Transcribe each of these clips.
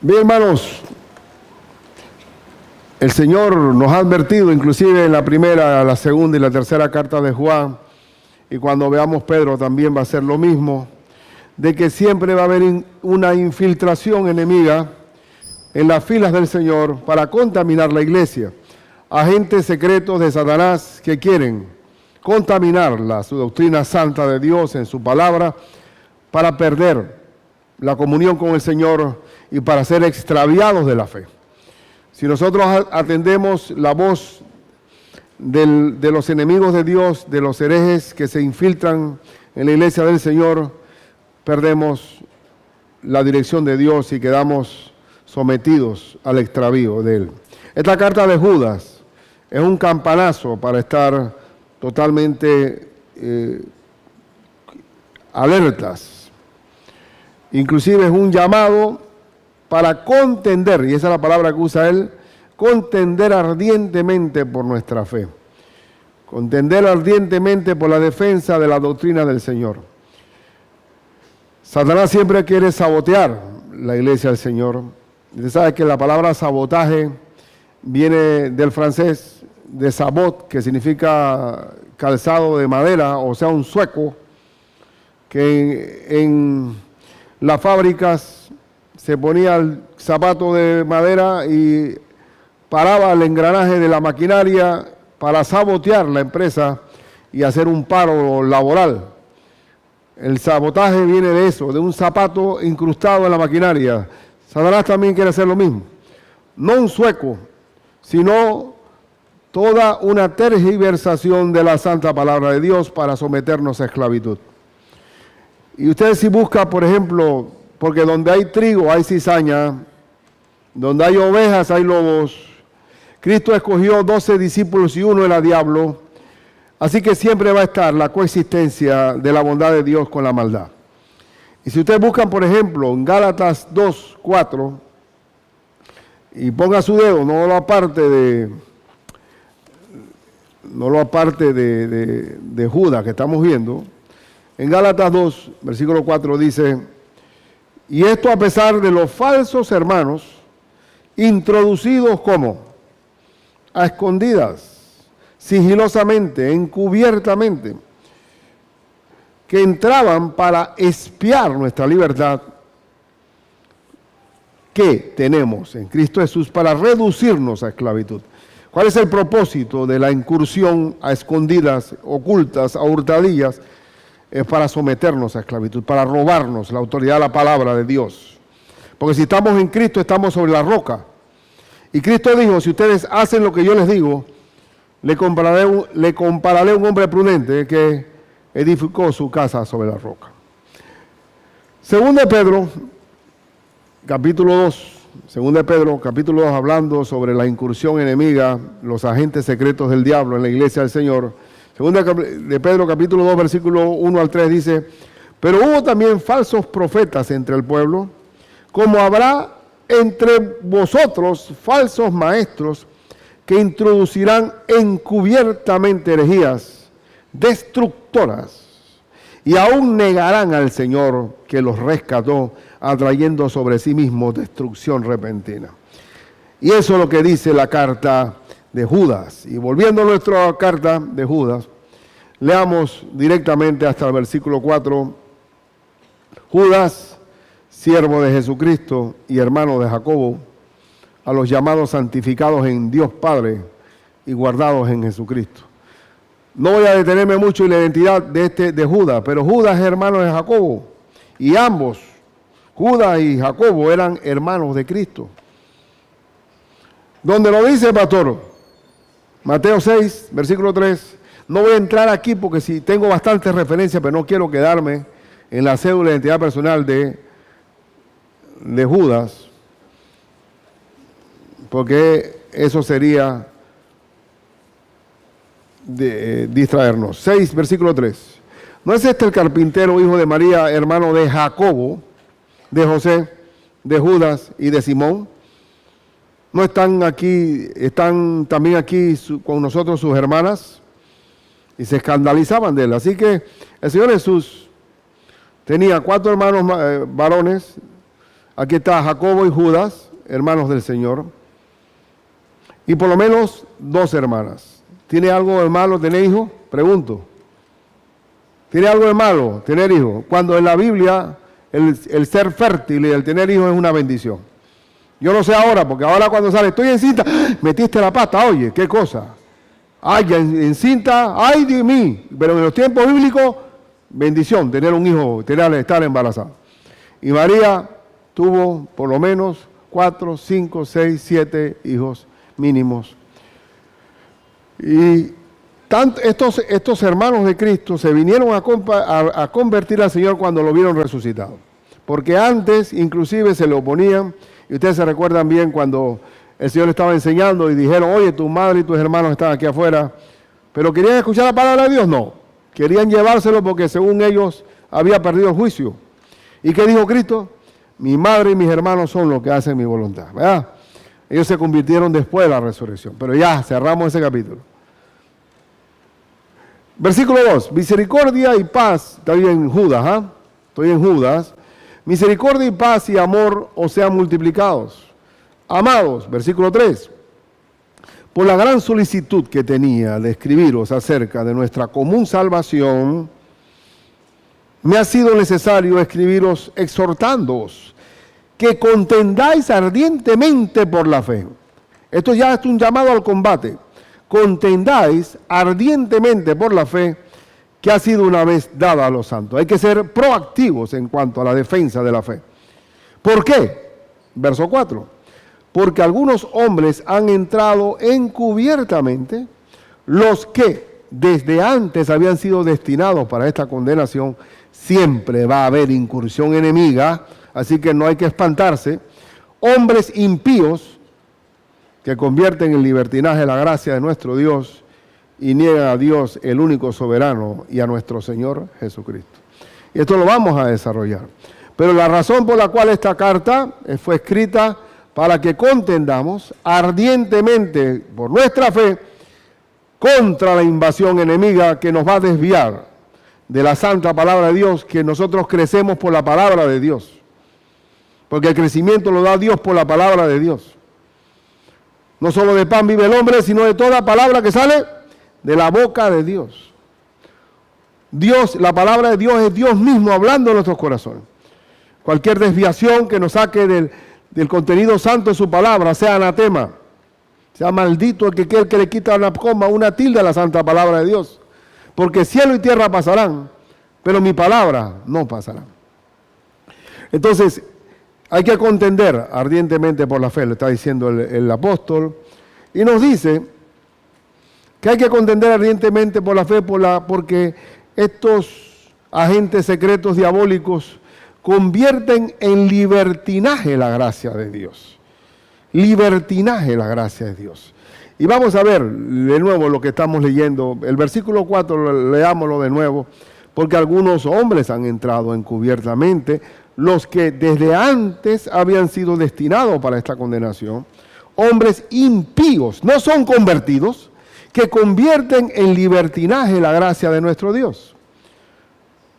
Bien, hermanos, el Señor nos ha advertido, inclusive en la primera, la segunda y la tercera carta de Juan, y cuando veamos Pedro también va a ser lo mismo, de que siempre va a haber una infiltración enemiga en las filas del Señor para contaminar la iglesia. Agentes secretos de Satanás que quieren contaminar su doctrina santa de Dios en su palabra para perder la comunión con el Señor y para ser extraviados de la fe. Si nosotros atendemos la voz de los enemigos de Dios, de los herejes que se infiltran en la iglesia del Señor, perdemos la dirección de Dios y quedamos sometidos al extravío de Él. Esta carta de Judas es un campanazo para estar totalmente alertas. Inclusive es un llamado para contender, y esa es la palabra que usa él, contender ardientemente por nuestra fe. Contender ardientemente por la defensa de la doctrina del Señor. Satanás siempre quiere sabotear la iglesia del Señor. Usted sabe que la palabra sabotaje viene del francés de sabot, que significa calzado de madera, o sea, un sueco, que en las fábricas se ponía el zapato de madera y paraba el engranaje de la maquinaria para sabotear la empresa y hacer un paro laboral. El sabotaje viene de eso, de un zapato incrustado en la maquinaria. Satanás también quiere hacer lo mismo. No un sueco, sino toda una tergiversación de la santa palabra de Dios para someternos a esclavitud. Y usted si busca, por ejemplo, porque donde hay trigo hay cizaña, donde hay ovejas hay lobos. Cristo escogió 12 discípulos y uno era diablo. Así que siempre va a estar la coexistencia de la bondad de Dios con la maldad. Y si ustedes buscan, por ejemplo, en Gálatas 2:4, y ponga su dedo, no lo aparte de Judas que estamos viendo. En Gálatas 2, versículo 4 dice: y esto a pesar de los falsos hermanos, introducidos como a escondidas, sigilosamente, encubiertamente, que entraban para espiar nuestra libertad que tenemos en Cristo Jesús para reducirnos a esclavitud. ¿Cuál es el propósito de la incursión a escondidas, ocultas, a hurtadillas? Es para someternos a esclavitud, para robarnos la autoridad de la palabra de Dios. Porque si estamos en Cristo, estamos sobre la roca. Y Cristo dijo, si ustedes hacen lo que yo les digo, le compararé a un hombre prudente que edificó su casa sobre la roca. Segunda de Pedro, capítulo 2. Segunda de Pedro, capítulo 2, hablando sobre la incursión enemiga, los agentes secretos del diablo en la iglesia del Señor. Segunda de Pedro, capítulo 2, versículo 1 al 3, dice: pero hubo también falsos profetas entre el pueblo, como habrá entre vosotros falsos maestros que introducirán encubiertamente herejías destructoras y aún negarán al Señor que los rescató, atrayendo sobre sí mismos destrucción repentina. Y eso es lo que dice la carta de Judas. Y volviendo a nuestra carta de Judas, leamos directamente hasta el versículo 4. Judas, siervo de Jesucristo y hermano de Jacobo, a los llamados santificados en Dios Padre y guardados en Jesucristo. No voy a detenerme mucho en la identidad de Judas, pero Judas es hermano de Jacobo, y ambos, Judas y Jacobo, eran hermanos de Cristo. ¿Dónde lo dice, pastor? Mateo 6, versículo 3. No voy a entrar aquí porque sí tengo bastantes referencias, pero no quiero quedarme en la cédula de identidad personal de Judas, porque eso sería distraernos. 6, versículo 3. ¿No es este el carpintero, hijo de María, hermano de Jacobo, de José, de Judas y de Simón? ¿No están aquí, están también aquí con nosotros sus hermanas? Y se escandalizaban de él. Así que el Señor Jesús tenía 4 hermanos varones, Aquí está Jacobo y Judas, hermanos del Señor, y por lo menos 2 hermanas. ¿Tiene algo de malo tener hijos? Pregunto. ¿Tiene algo de malo tener hijos? Cuando en la Biblia el ser fértil y el tener hijos es una bendición. Yo no sé ahora, porque ahora cuando sale, estoy encinta, metiste la pata, oye, qué cosa. Ay, encinta, ay de mí. Pero en los tiempos bíblicos, bendición, tener un hijo, estar embarazada. Y María tuvo por lo menos 4, 5, 6, 7 hijos mínimos. Y estos hermanos de Cristo se vinieron a convertir al Señor cuando lo vieron resucitado. Porque antes inclusive se le oponían, y ustedes se recuerdan bien cuando el Señor estaba enseñando y dijeron, oye, tu madre y tus hermanos están aquí afuera, pero ¿querían escuchar la palabra de Dios? No, querían llevárselo porque según ellos había perdido el juicio. ¿Y qué dijo Cristo? Mi madre y mis hermanos son los que hacen mi voluntad, ¿verdad? Ellos se convirtieron después de la resurrección, pero ya cerramos ese capítulo. Versículo 2, misericordia y paz, estoy en Judas, ¿ah? Estoy en Judas. Misericordia y paz y amor os sean multiplicados. Amados, versículo 3, por la gran solicitud que tenía de escribiros acerca de nuestra común salvación, me ha sido necesario escribiros exhortándoos que contendáis ardientemente por la fe. Esto ya es un llamado al combate. Contendáis ardientemente por la fe que ha sido una vez dada a los santos. Hay que ser proactivos en cuanto a la defensa de la fe. ¿Por qué? Verso 4. Porque algunos hombres han entrado encubiertamente, los que desde antes habían sido destinados para esta condenación. Siempre va a haber incursión enemiga, así que no hay que espantarse. Hombres impíos que convierten en libertinaje la gracia de nuestro Dios y niegan a Dios, el único soberano, y a nuestro Señor Jesucristo. Y esto lo vamos a desarrollar. Pero la razón por la cual esta carta fue escrita para que contendamos ardientemente por nuestra fe contra la invasión enemiga que nos va a desviar de la santa palabra de Dios, que nosotros crecemos por la palabra de Dios. Porque el crecimiento lo da Dios por la palabra de Dios. No solo de pan vive el hombre, sino de toda palabra que sale de la boca de Dios. Dios, la palabra de Dios es Dios mismo hablando en nuestros corazones. Cualquier desviación que nos saque del contenido santo de su palabra, sea anatema, sea maldito el que le quita una coma, una tilde a la santa palabra de Dios. Porque cielo y tierra pasarán, pero mi palabra no pasará. Entonces, hay que contender ardientemente por la fe, le está diciendo el apóstol, y nos dice que hay que contender ardientemente por la fe porque estos agentes secretos diabólicos convierten en libertinaje la gracia de Dios. Libertinaje la gracia de Dios. Y vamos a ver de nuevo lo que estamos leyendo. El versículo 4, leámoslo de nuevo, porque algunos hombres han entrado encubiertamente, los que desde antes habían sido destinados para esta condenación, hombres impíos, no son convertidos, que convierten en libertinaje la gracia de nuestro Dios.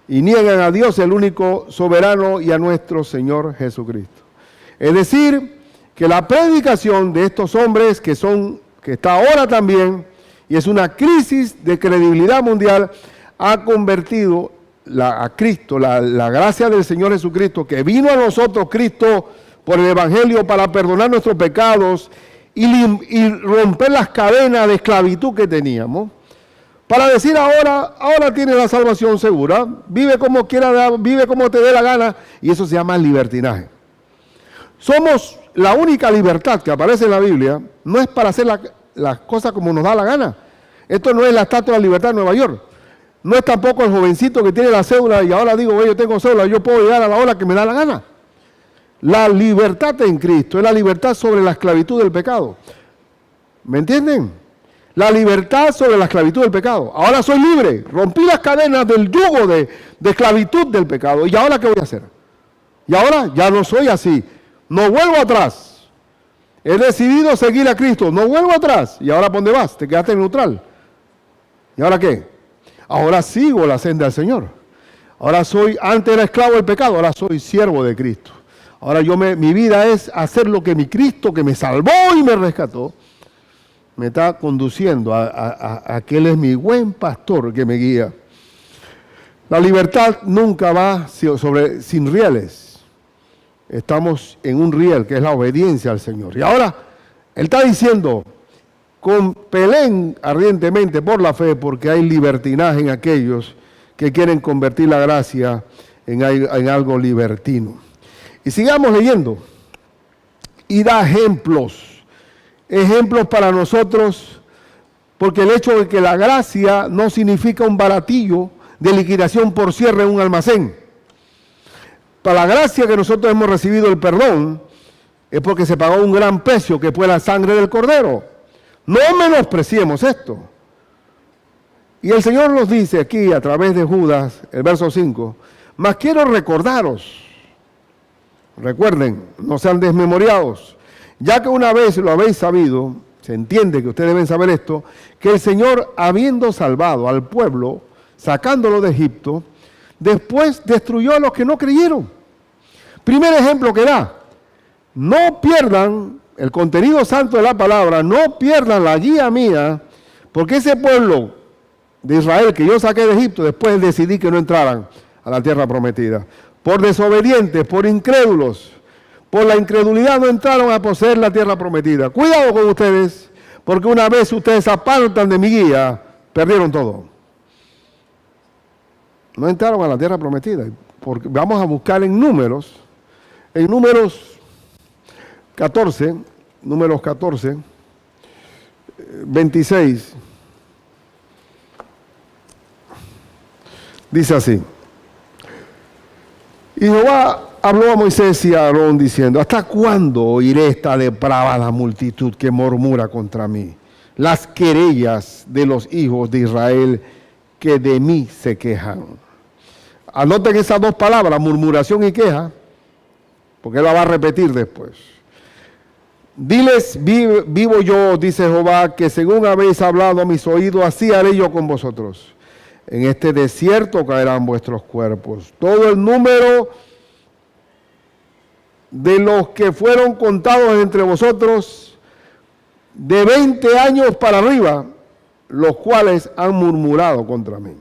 Y niegan a Dios, el único soberano, y a nuestro Señor Jesucristo. Es decir, que la predicación de estos hombres que está ahora también, y es una crisis de credibilidad mundial, ha convertido a Cristo, la gracia del Señor Jesucristo, que vino a nosotros, Cristo, por el Evangelio para perdonar nuestros pecados y romper las cadenas de esclavitud que teníamos, para decir ahora tienes la salvación segura, vive como quiera, vive como te dé la gana, y eso se llama libertinaje. Somos la única libertad que aparece en la Biblia, no es para hacer las cosas como nos da la gana. Esto no es la Estatua de la Libertad de Nueva York. No es tampoco el jovencito que tiene la cédula y ahora digo, yo tengo cédula, yo puedo llegar a la hora que me da la gana. La libertad en Cristo es la libertad sobre la esclavitud del pecado. ¿Me entienden? La libertad sobre la esclavitud del pecado. Ahora soy libre, rompí las cadenas del yugo de esclavitud del pecado. ¿Y ahora qué voy a hacer? Y ahora ya no soy así. No vuelvo atrás. He decidido seguir a Cristo. No vuelvo atrás. ¿Y ahora por dónde vas? Te quedaste neutral. ¿Y ahora qué? Ahora sigo la senda del Señor. Ahora antes era esclavo del pecado, ahora soy siervo de Cristo. Ahora mi vida es hacer lo que mi Cristo, que me salvó y me rescató, me está conduciendo a que Él es mi buen pastor que me guía. La libertad nunca va sin rieles. Estamos en un riel, que es la obediencia al Señor. Y ahora, Él está diciendo, peleen ardientemente por la fe, porque hay libertinaje en aquellos que quieren convertir la gracia en algo libertino. Y sigamos leyendo. Y da ejemplos para nosotros, porque el hecho de que la gracia no significa un baratillo de liquidación por cierre en un almacén. Para la gracia que nosotros hemos recibido el perdón, es porque se pagó un gran precio, que fue la sangre del Cordero. No menospreciemos esto. Y el Señor nos dice aquí a través de Judas, el verso 5, mas quiero recordaros, recuerden, no sean desmemoriados, ya que una vez lo habéis sabido, se entiende que ustedes deben saber esto, que el Señor, habiendo salvado al pueblo, sacándolo de Egipto, después destruyó a los que no creyeron. Primer ejemplo que da, no pierdan el contenido santo de la palabra, no pierdan la guía mía, porque ese pueblo de Israel que yo saqué de Egipto, después decidí que no entraran a la tierra prometida. Por desobedientes, por incrédulos, por la incredulidad no entraron a poseer la tierra prometida. Cuidado con ustedes, porque una vez ustedes se apartan de mi guía, perdieron todo. No entraron a la tierra prometida. Porque vamos a buscar en números 14, 26, dice así. Y Jehová habló a Moisés y a Aarón diciendo, ¿hasta cuándo oiré esta depravada multitud que murmura contra mí? Las querellas de los hijos de Israel que de mí se quejan. Anoten esas dos palabras, murmuración y queja, porque él la va a repetir después. Diles, vivo yo, dice Jehová, que según habéis hablado a mis oídos, así haré yo con vosotros. En este desierto caerán vuestros cuerpos. Todo el número de los que fueron contados entre vosotros, de 20 años para arriba, los cuales han murmurado contra mí.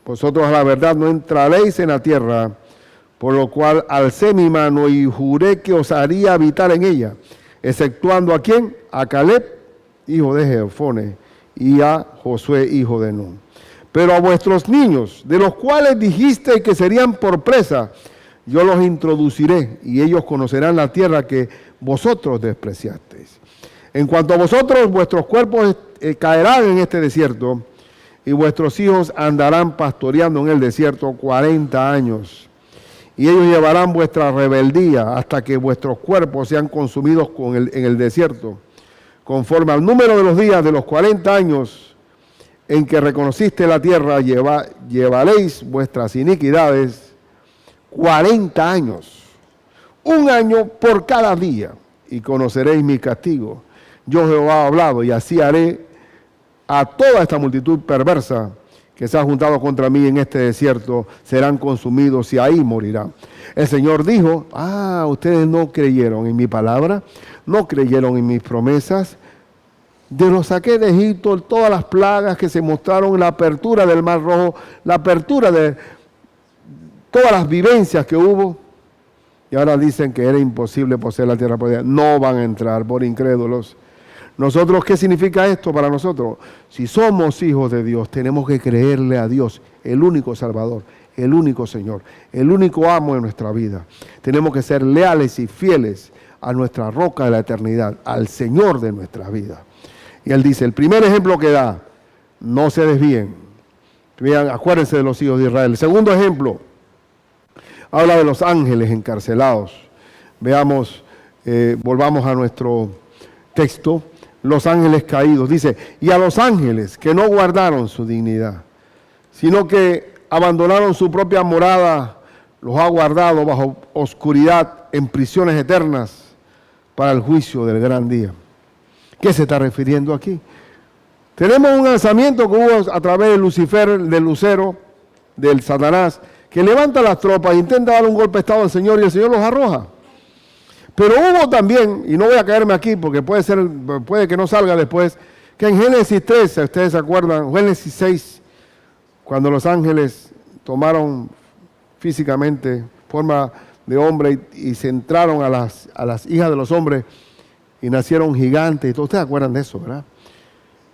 Vosotros a la verdad no entraréis en la tierra, por lo cual alcé mi mano y juré que os haría habitar en ella, exceptuando ¿a quién? A Caleb, hijo de Jefone, y a Josué, hijo de Nun. Pero a vuestros niños, de los cuales dijisteis que serían por presa, yo los introduciré, y ellos conocerán la tierra que vosotros despreciasteis. En cuanto a vosotros, vuestros cuerpos caerán en este desierto, y vuestros hijos andarán pastoreando en el desierto 40 años. Y ellos llevarán vuestra rebeldía hasta que vuestros cuerpos sean consumidos en el desierto. Conforme al número de los días de los 40 años en que reconociste la tierra, llevaréis vuestras iniquidades 40 años, un año por cada día, y conoceréis mi castigo. Yo Jehová he hablado, y así haré a toda esta multitud perversa que se ha juntado contra mí en este desierto, serán consumidos y ahí morirán. El Señor dijo, ustedes no creyeron en mi palabra, no creyeron en mis promesas. Yo los saqué de Egipto, todas las plagas que se mostraron, la apertura del Mar Rojo, la apertura de todas las vivencias que hubo. Y ahora dicen que era imposible poseer la tierra prometida. No van a entrar por incrédulos. Nosotros, ¿qué significa esto para nosotros? Si somos hijos de Dios, tenemos que creerle a Dios, el único Salvador, el único Señor, el único amo de nuestra vida. Tenemos que ser leales y fieles a nuestra roca de la eternidad, al Señor de nuestra vida. Y él dice, el primer ejemplo que da, no se desvíen. Vean, acuérdense de los hijos de Israel. El segundo ejemplo, habla de los ángeles encarcelados. Veamos, volvamos a nuestro texto. Los ángeles caídos, dice, y a los ángeles que no guardaron su dignidad, sino que abandonaron su propia morada, los ha guardado bajo oscuridad en prisiones eternas para el juicio del gran día. ¿Qué se está refiriendo aquí? Tenemos un lanzamiento que hubo a través de Lucifer, del lucero, del Satanás, que levanta las tropas e intenta dar un golpe de estado al Señor y el Señor los arroja. Pero hubo también, y no voy a caerme aquí porque puede que no salga después, que en Génesis 13, ustedes se acuerdan, Génesis 6, cuando los ángeles tomaron físicamente forma de hombre y se entraron a las hijas de los hombres y nacieron gigantes y todo. Ustedes se acuerdan de eso, ¿verdad?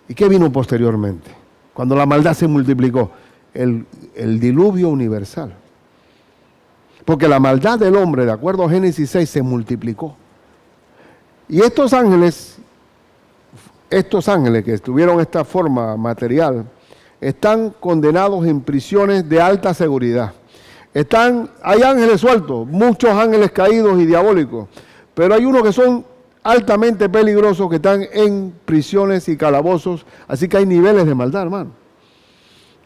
¿Y qué vino posteriormente? Cuando la maldad se multiplicó, el diluvio universal. Porque la maldad del hombre, de acuerdo a Génesis 6, se multiplicó. Y estos ángeles que tuvieron esta forma material, están condenados en prisiones de alta seguridad. Hay ángeles sueltos, muchos ángeles caídos y diabólicos, pero hay unos que son altamente peligrosos que están en prisiones y calabozos, así que hay niveles de maldad, hermano.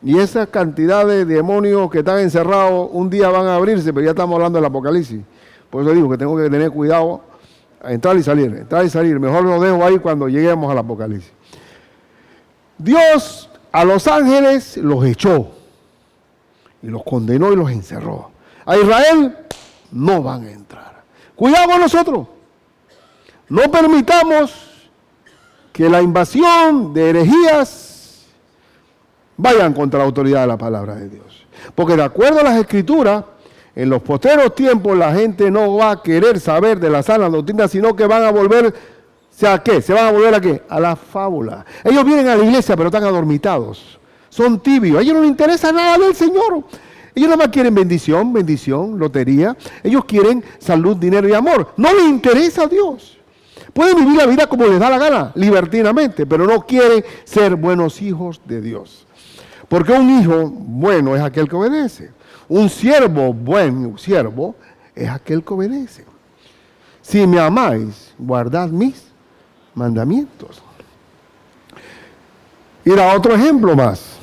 Y esa cantidad de demonios que están encerrados un día van a abrirse, pero ya estamos hablando del Apocalipsis. Por eso digo que tengo que tener cuidado a entrar y salir. Mejor lo dejo ahí cuando lleguemos al Apocalipsis. Dios a los ángeles los echó y los condenó y los encerró. A Israel no van a entrar. Cuidado con nosotros. No permitamos que la invasión de herejías vayan contra la autoridad de la palabra de Dios. Porque de acuerdo a las Escrituras, en los posteros tiempos la gente no va a querer saber de la sana doctrina, sino que van a volver, ¿a qué? ¿Se van a volver a qué? A la fábula. Ellos vienen a la iglesia pero están adormitados. Son tibios. A ellos no les interesa nada del Señor. Ellos nada más quieren bendición, lotería. Ellos quieren salud, dinero y amor. No les interesa a Dios. Pueden vivir la vida como les da la gana, libertinamente, pero no quieren ser buenos hijos de Dios. Porque un hijo bueno es aquel que obedece. Un buen siervo, es aquel que obedece. Si me amáis, guardad mis mandamientos. Y da otro ejemplo más.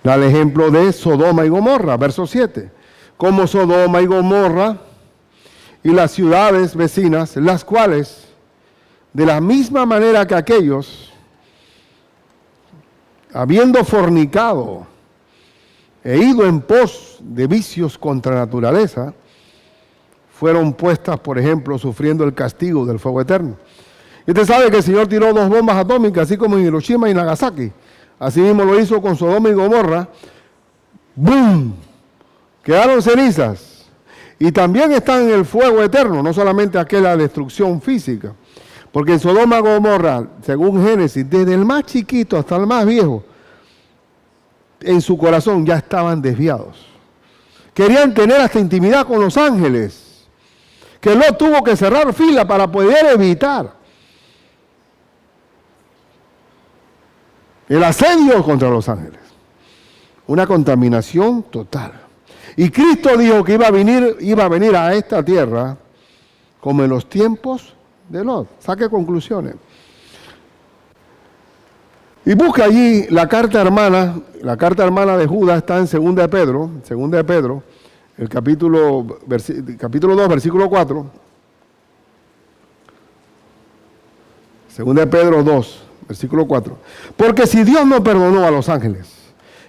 Da el ejemplo de Sodoma y Gomorra, verso 7. Como Sodoma y Gomorra y las ciudades vecinas, las cuales, de la misma manera que aquellos, habiendo fornicado e ido en pos de vicios contra naturaleza, fueron puestas, por ejemplo, sufriendo el castigo del fuego eterno. Y usted sabe que el Señor tiró 2 bombas atómicas, así como en Hiroshima y Nagasaki. Así mismo lo hizo con Sodoma y Gomorra. ¡Bum! Quedaron cenizas. Y también están en el fuego eterno, no solamente aquella destrucción física. Porque en Sodoma y Gomorra, según Génesis, desde el más chiquito hasta el más viejo, en su corazón ya estaban desviados. Querían tener hasta intimidad con los ángeles, que Lot tuvo que cerrar fila para poder evitar el asedio contra los ángeles. Una contaminación total. Y Cristo dijo que iba a venir a esta tierra como en los tiempos de Lot. Saque conclusiones. Y busca allí la carta hermana de Judas está en 2 de Pedro, el capítulo 2, versículo 4. 2 de Pedro 2, versículo 4. Porque si Dios no perdonó a los ángeles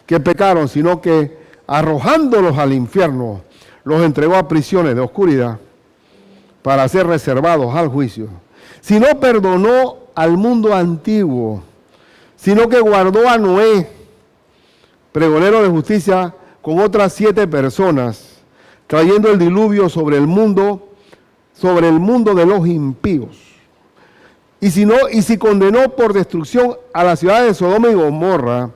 que pecaron, sino que arrojándolos al infierno, los entregó a prisiones de oscuridad para ser reservados al juicio. Si no perdonó al mundo antiguo, sino que guardó a Noé, pregonero de justicia, con otras 7 personas, trayendo el diluvio sobre el mundo de los impíos. Y si condenó por destrucción a las ciudades de Sodoma y Gomorra,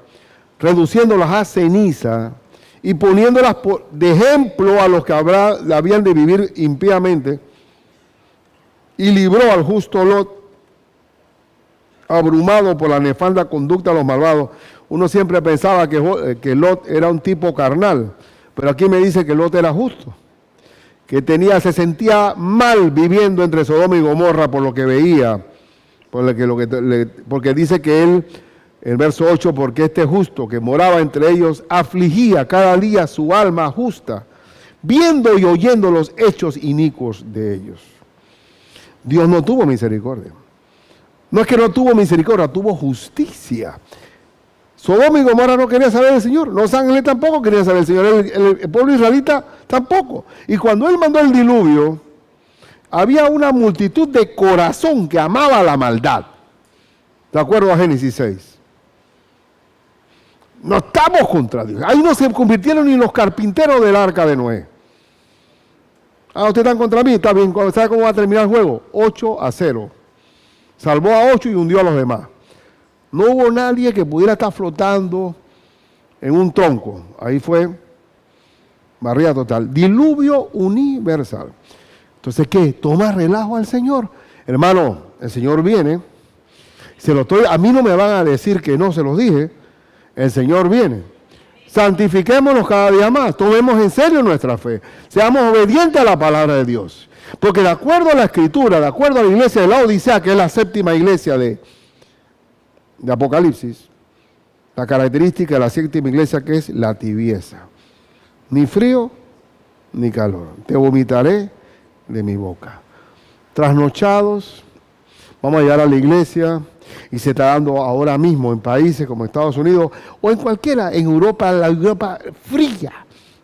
reduciéndolas a ceniza y poniéndolas de ejemplo a los que habían de vivir impíamente, y libró al justo Lot, abrumado por la nefanda conducta de los malvados. Uno siempre pensaba que Lot era un tipo carnal, pero aquí me dice que Lot era justo, que se sentía mal viviendo entre Sodoma y Gomorra por lo que veía, porque dice que él, el verso 8, porque este justo que moraba entre ellos afligía cada día su alma justa, viendo y oyendo los hechos inicuos de ellos. Dios no tuvo misericordia. No es que no tuvo misericordia, tuvo justicia. Sodoma y Gomorra no quería saber del Señor. Los ángeles tampoco querían saber del Señor. El pueblo israelita tampoco. Y cuando Él mandó el diluvio, había una multitud de corazón que amaba la maldad. De acuerdo a Génesis 6. No estamos contra Dios. Ahí no se convirtieron ni los carpinteros del arca de Noé. Ah, ustedes están contra mí, está bien. ¿Sabe cómo va a terminar el juego? 8-0. Salvó a 8 y hundió a los demás. No hubo nadie que pudiera estar flotando en un tronco. Ahí fue barrida total. Diluvio universal. Entonces, ¿qué? Toma relajo al Señor. Hermano, el Señor viene. A mí no me van a decir que no se los dije. El Señor viene. Santifiquémonos cada día más. Tomemos en serio nuestra fe. Seamos obedientes a la palabra de Dios. Porque de acuerdo a la Escritura, de acuerdo a la iglesia de la Odisea, que es la séptima iglesia de Apocalipsis, la característica de la séptima iglesia que es la tibieza. Ni frío, ni calor. Te vomitaré de mi boca. Trasnochados, vamos a llegar a la iglesia y se está dando ahora mismo en países como Estados Unidos o en cualquiera, en Europa, la Europa fría,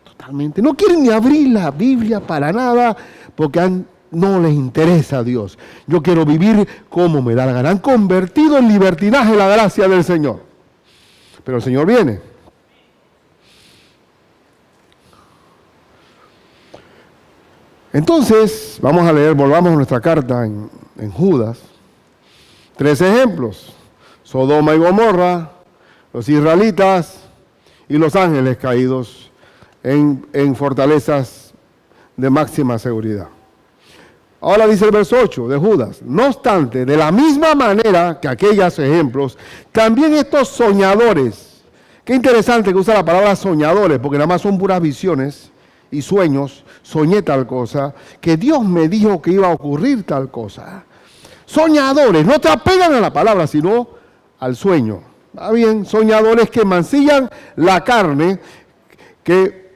totalmente. No quieren ni abrir la Biblia para nada porque no les interesa a Dios. Yo quiero vivir como me da la gana. Han convertido en libertinaje la gracia del Señor. Pero el Señor viene. Entonces, vamos a leer, volvamos a nuestra carta en Judas. 3 ejemplos. Sodoma y Gomorra, los israelitas y los ángeles caídos en fortalezas de máxima seguridad. Ahora dice el verso 8 de Judas. No obstante, de la misma manera que aquellos ejemplos, también estos soñadores. Qué interesante que usa la palabra soñadores, porque nada más son puras visiones y sueños. Soñé tal cosa, que Dios me dijo que iba a ocurrir tal cosa. Soñadores, no te apegan a la palabra, sino al sueño. ¿Va bien? Soñadores que mancillan la carne.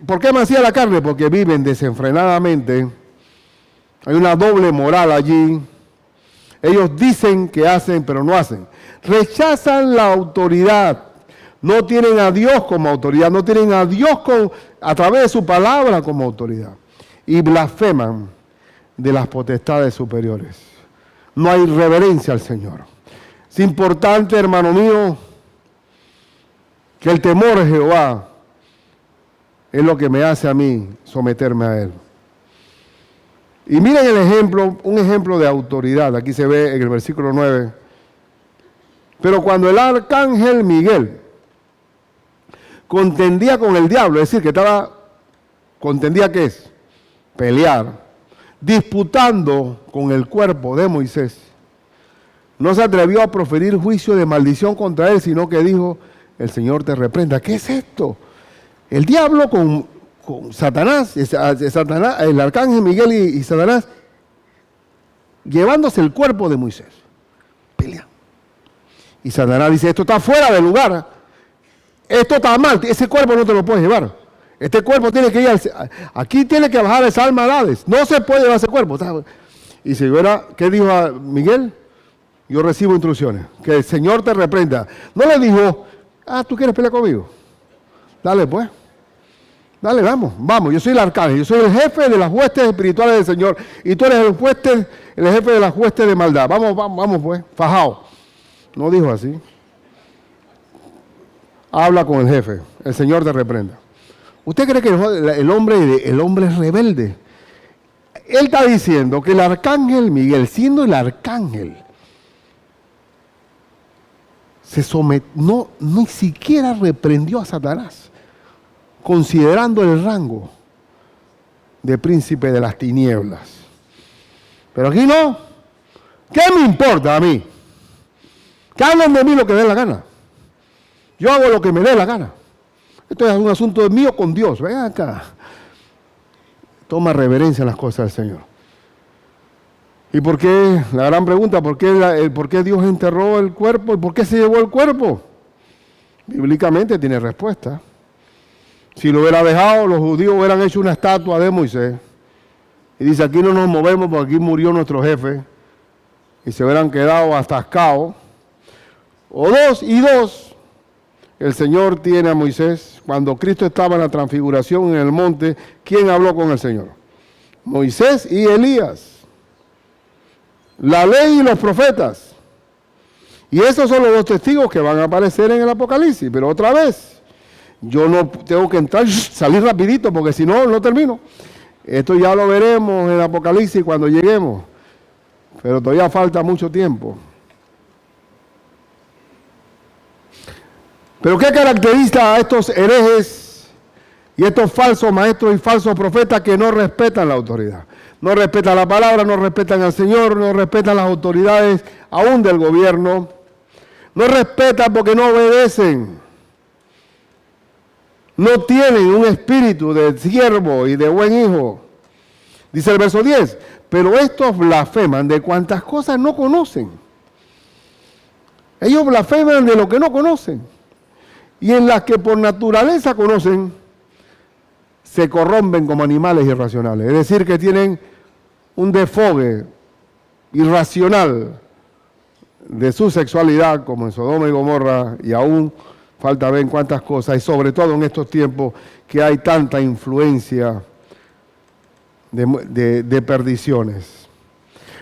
¿Por qué mancillan la carne? Porque viven desenfrenadamente. Hay una doble moral allí. Ellos dicen que hacen, pero no hacen. Rechazan la autoridad. No tienen a Dios como autoridad. No tienen a Dios a través de su palabra como autoridad. Y blasfeman de las potestades superiores. No hay reverencia al Señor. Es importante, hermano mío, que el temor de Jehová es lo que me hace a mí someterme a Él. Y miren el ejemplo, un ejemplo de autoridad. Aquí se ve en el versículo 9. Pero cuando el arcángel Miguel contendía con el diablo, es decir, contendía ¿qué es? Pelear. Disputando con el cuerpo de Moisés, no se atrevió a proferir juicio de maldición contra él, sino que dijo, el Señor te reprenda. ¿Qué es esto? El diablo con Satanás, el arcángel Miguel y Satanás, llevándose el cuerpo de Moisés. Pelea. Y Satanás dice, esto está fuera de lugar. Esto está mal, ese cuerpo no te lo puedes llevar. Este cuerpo tiene que ir aquí tiene que bajar esa alma al Hades. No se puede llevar ese cuerpo. Y si hubiera, ¿qué dijo a Miguel? Yo recibo instrucciones. Que el Señor te reprenda. No le dijo, ¿tú quieres pelear conmigo? Dale pues. Dale, vamos. Yo soy el arcángel. Yo soy el jefe de las huestes espirituales del Señor. Y tú eres el jefe de las huestes de maldad. Vamos pues. Fajao. No dijo así. Habla con el jefe. El Señor te reprenda. ¿Usted cree que el hombre es rebelde? Él está diciendo que el arcángel Miguel, siendo el arcángel, ni siquiera reprendió a Satanás, considerando el rango de príncipe de las tinieblas. Pero aquí no. ¿Qué me importa a mí? Que hablen de mí lo que dé la gana. Yo hago lo que me dé la gana. Esto es un asunto mío con Dios. Ven acá. Toma reverencia a las cosas del Señor. ¿Y por qué? La gran pregunta, ¿por qué Dios enterró el cuerpo? ¿Y por qué se llevó el cuerpo? Bíblicamente tiene respuesta. Si lo hubiera dejado, los judíos hubieran hecho una estatua de Moisés. Y dice, aquí no nos movemos porque aquí murió nuestro jefe. Y se hubieran quedado atascados. O dos. El Señor tiene a Moisés. Cuando Cristo estaba en la transfiguración en el monte, ¿quién habló con el Señor? Moisés y Elías. la ley y los profetas. Y esos son los dos testigos que van a aparecer en el Apocalipsis. Pero otra vez, yo no tengo que entrar, salir rapidito, porque si no, no termino. Esto ya lo veremos en el Apocalipsis cuando lleguemos. Pero todavía falta mucho tiempo. Pero ¿qué caracteriza a estos herejes y estos falsos maestros y falsos profetas que no respetan la autoridad? No respetan la palabra, no respetan al Señor, no respetan las autoridades aún del gobierno. No respetan porque no obedecen. No tienen un espíritu de siervo y de buen hijo. Dice el verso 10, pero estos blasfeman de cuantas cosas no conocen. Ellos blasfeman de lo que no conocen. Y en las que por naturaleza conocen, se corrompen como animales irracionales. Es decir, que tienen un desfogue irracional de su sexualidad, como en Sodoma y Gomorra, y aún falta ver en cuántas cosas, y sobre todo en estos tiempos que hay tanta influencia de perdiciones.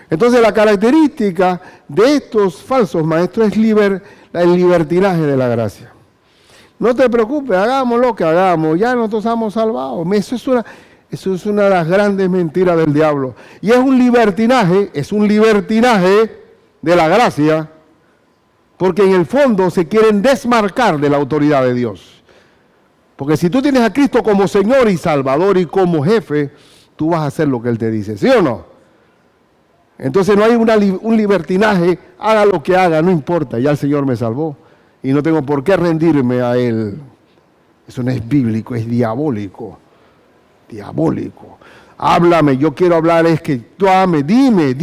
Entonces la característica de estos falsos maestros es el libertinaje de la gracia. No te preocupes, hagamos lo que hagamos, ya nosotros estamos salvados. Eso es una de las grandes mentiras del diablo. Y es un libertinaje de la gracia, porque en el fondo se quieren desmarcar de la autoridad de Dios. Porque si tú tienes a Cristo como Señor y Salvador y como jefe, tú vas a hacer lo que Él te dice, ¿sí o no? Entonces no hay un libertinaje, haga lo que haga, no importa, ya el Señor me salvó y no tengo por qué rendirme a Él. Eso no es bíblico, es diabólico. Diabólico. Háblame, yo quiero hablar, es que tú dime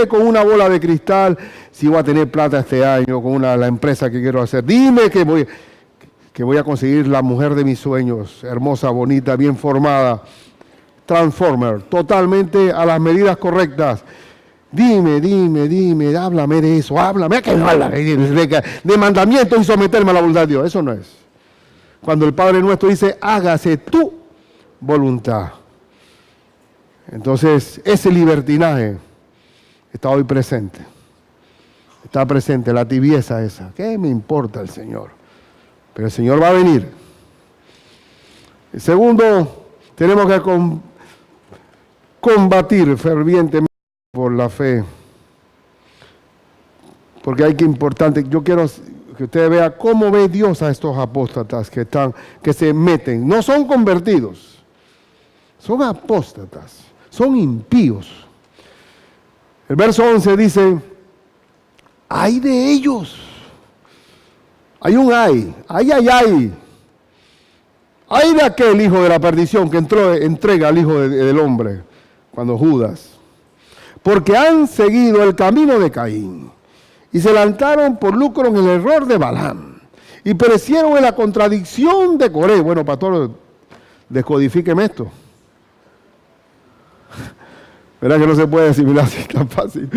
con una bola de cristal si voy a tener plata este año con la empresa que quiero hacer. Dime que voy a conseguir la mujer de mis sueños, hermosa, bonita, bien formada, transformer, totalmente a las medidas correctas. Dime, háblame de eso, háblame, que no habla de mandamientos y someterme a la voluntad de Dios. Eso no es. Cuando el Padre nuestro dice, hágase tu voluntad. Entonces, ese libertinaje está hoy presente. Está presente la tibieza esa. ¿Qué me importa el Señor? Pero el Señor va a venir. El segundo, tenemos que combatir fervientemente por la fe. Porque hay que importante, yo quiero que usted vea cómo ve Dios a estos apóstatas que se meten. No son convertidos, son apóstatas, son impíos. El verso 11 dice, ¡ay de ellos! Hay un ay. ¡Ay de aquel hijo de la perdición que entrega al Hijo del Hombre! Cuando Judas. Porque han seguido el camino de Caín y se lanzaron por lucro en el error de Balaam y perecieron en la contradicción de Coré. Bueno, pastor, descodifíqueme esto. Verá que no se puede asimilar así tan fácil.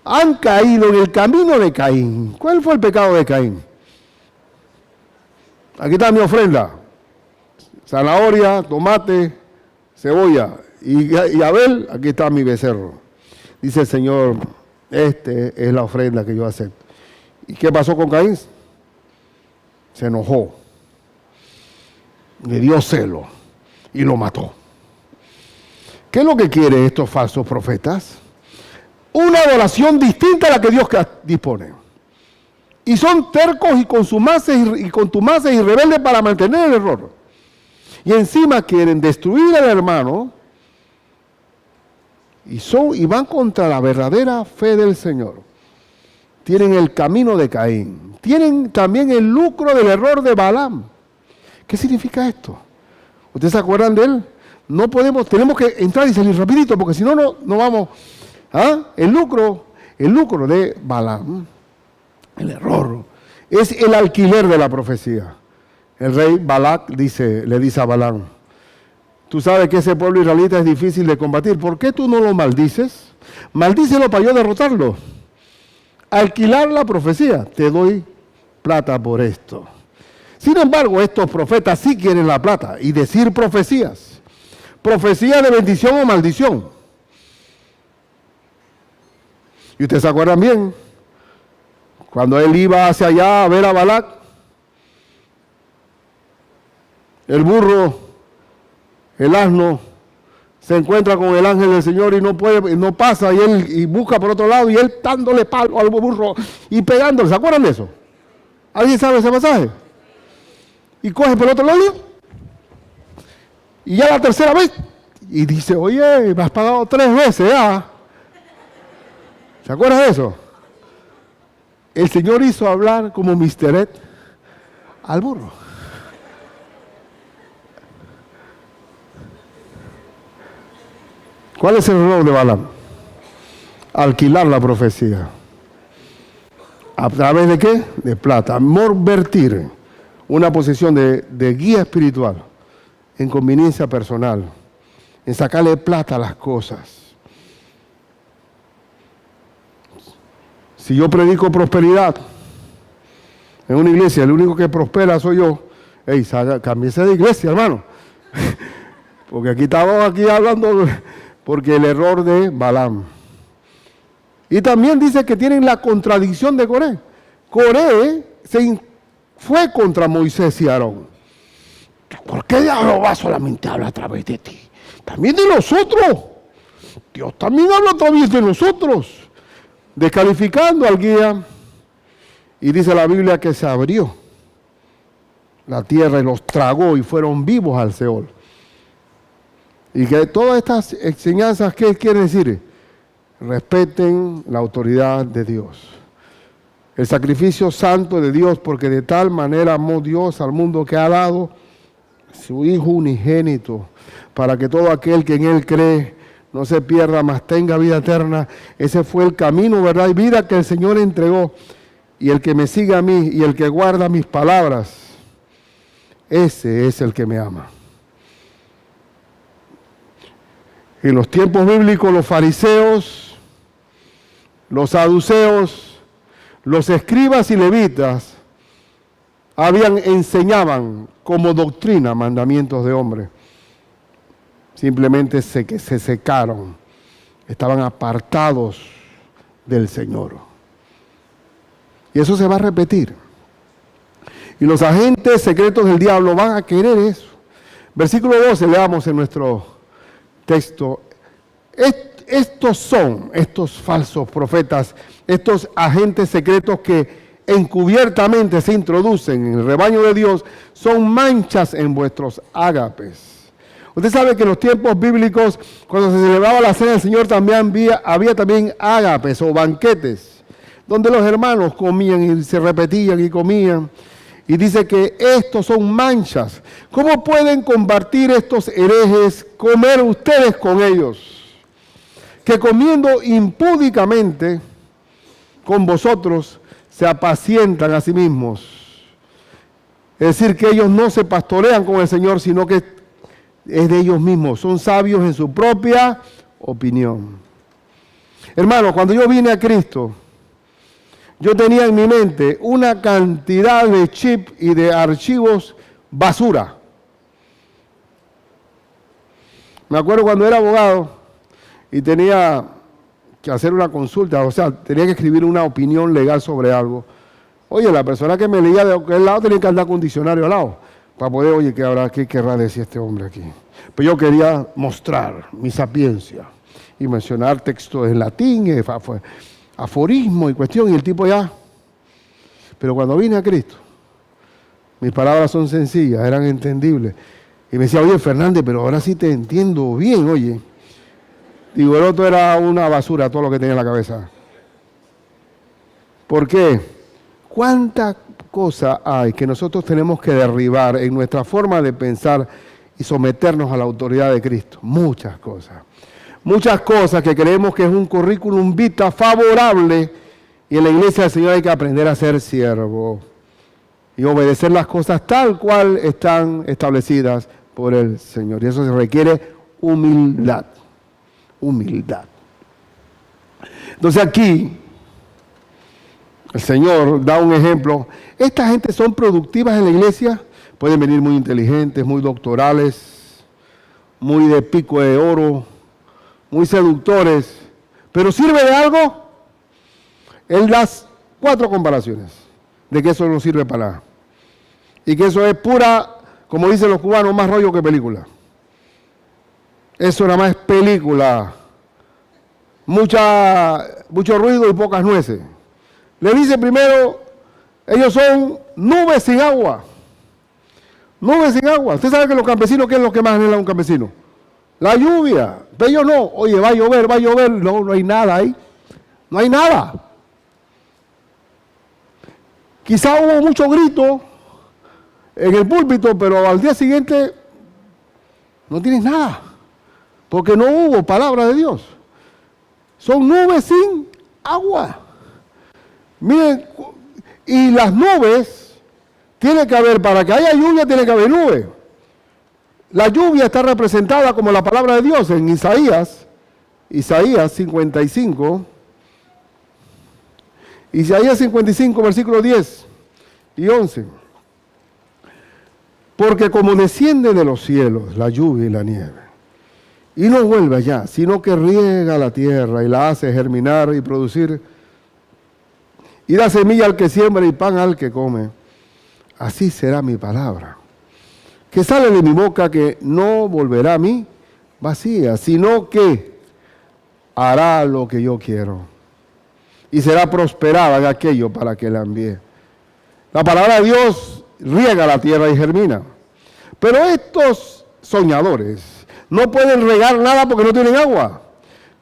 Han caído en el camino de Caín. ¿Cuál fue el pecado de Caín? Aquí está mi ofrenda. Zanahoria, tomate, cebolla. Y Abel, aquí está mi becerro. Dice el Señor, esta es la ofrenda que yo acepto. ¿Y qué pasó con Caín? Se enojó. Le dio celo y lo mató. ¿Qué es lo que quieren estos falsos profetas? Una adoración distinta a la que Dios dispone. Y son tercos y contumaces y rebeldes para mantener el error. Y encima quieren destruir al hermano y van contra la verdadera fe del Señor. Tienen el camino de Caín. Tienen también el lucro del error de Balaam. ¿Qué significa esto? ¿Ustedes se acuerdan de él? No podemos, tenemos que entrar y salir rapidito, porque si no, no vamos. ¿Ah? El lucro de Balaam, el error, es el alquiler de la profecía. El rey Balac le dice a Balaam, tú sabes que ese pueblo israelita es difícil de combatir, ¿por qué tú no lo maldices? Maldícelo para yo derrotarlo. Alquilar la profecía, te doy plata por esto. Sin embargo, estos profetas sí quieren la plata y decir profecías. Profecía de bendición o maldición. Y ustedes se acuerdan bien, cuando él iba hacia allá a ver a Balac, el burro, el asno, se encuentra con el ángel del Señor y no puede, no pasa, y busca por otro lado, y él dándole palo al burro y pegándole. ¿Se acuerdan de eso? ¿Alguien sabe ese pasaje? Y coge por otro lado, y ya la tercera vez, y dice, oye, me has pagado 3 veces ya. ¿Se acuerdan de eso? El Señor hizo hablar como Mr. Ed al burro. ¿Cuál es el error de Balaam? Alquilar la profecía. ¿A través de qué? De plata. Morvertir una posición de guía espiritual en conveniencia personal, en sacarle plata a las cosas. Si yo predico prosperidad en una iglesia, el único que prospera soy yo, cámbiese de iglesia, hermano. Porque aquí estamos hablando, porque el error de Balaam. Y también dice que tienen la contradicción de Coré. Coré fue contra Moisés y Aarón. ¿Por qué Jehová solamente habla a través de ti? También de nosotros. Dios también habla a través de nosotros. Descalificando al guía, y dice la Biblia que se abrió la tierra y los tragó y fueron vivos al Seol. Y que todas estas enseñanzas, ¿qué quiere decir? Respeten la autoridad de Dios. El sacrificio santo de Dios, porque de tal manera amó Dios al mundo que ha dado su Hijo unigénito, para que todo aquel que en Él cree no se pierda, mas tenga vida eterna. Ese fue el camino, verdad y vida que el Señor entregó. Y el que me sigue a mí y el que guarda mis palabras, ese es el que me ama. En los tiempos bíblicos, los fariseos, los saduceos, los escribas y levitas enseñaban como doctrina mandamientos de hombres. Simplemente se secaron, estaban apartados del Señor. Y eso se va a repetir. Y los agentes secretos del diablo van a querer eso. Versículo 12, leamos en nuestro texto. Estos falsos profetas, estos agentes secretos que encubiertamente se introducen en el rebaño de Dios, son manchas en vuestros ágapes. Usted sabe que en los tiempos bíblicos, cuando se celebraba la cena del Señor, también había también ágapes o banquetes, donde los hermanos comían y se repetían y comían. Y dice que estos son manchas. ¿Cómo pueden combatir estos herejes, comer ustedes con ellos? Que comiendo impúdicamente con vosotros, se apacientan a sí mismos. Es decir, que ellos no se pastorean con el Señor, sino que es de ellos mismos, son sabios en su propia opinión. Hermano, cuando yo vine a Cristo, yo tenía en mi mente una cantidad de chips y de archivos basura. Me acuerdo cuando era abogado y tenía que hacer una consulta, o sea, tenía que escribir una opinión legal sobre algo. Oye, la persona que me leía de aquel lado tenía que andar con un diccionario al lado, para poder, oye, ¿qué querrá decir este hombre aquí? Pero yo quería mostrar mi sapiencia y mencionar textos en latín, aforismo y cuestión, y el tipo ya. Pero cuando vine a Cristo, mis palabras son sencillas, eran entendibles. Y me decía, oye, Fernández, pero ahora sí te entiendo bien, oye. Digo, el otro era una basura, todo lo que tenía en la cabeza. ¿Por qué? ¿Cuánta cosa hay que nosotros tenemos que derribar en nuestra forma de pensar y someternos a la autoridad de Cristo? Muchas cosas. Muchas cosas que creemos que es un currículum vitae favorable, y en la iglesia del Señor hay que aprender a ser siervo y obedecer las cosas tal cual están establecidas por el Señor. Y eso se requiere humildad. Humildad. Entonces aquí el Señor da un ejemplo. Esta gente son productivas en la iglesia, pueden venir muy inteligentes, muy doctorales, muy de pico de oro, muy seductores, pero ¿sirve de algo? Él da 4 comparaciones de que eso no sirve para nada. Y que eso es pura, como dicen los cubanos, más rollo que película. Eso nada más es película. Mucho ruido y pocas nueces. Le dice primero, ellos son nubes sin agua. Nubes sin agua. Usted sabe que los campesinos, ¿qué es lo que más anhela un campesino? La lluvia. Pero ellos no. Oye, va a llover, va a llover. No, no hay nada ahí. No hay nada. Quizá hubo mucho grito en el púlpito, pero al día siguiente no tienes nada. Porque no hubo palabra de Dios. Son nubes sin agua. Miren, y las nubes, tiene que haber, para que haya lluvia, tiene que haber nube. La lluvia está representada como la palabra de Dios en Isaías 55, Isaías 55, versículos 10 y 11. Porque como desciende de los cielos la lluvia y la nieve, y no vuelve allá, sino que riega la tierra y la hace germinar y producir, y da semilla al que siembra y pan al que come, así será mi palabra, que sale de mi boca, que no volverá a mí vacía, sino que hará lo que yo quiero, y será prosperada en aquello para que la envíe. La palabra de Dios riega la tierra y germina. Pero estos soñadores no pueden regar nada porque no tienen agua.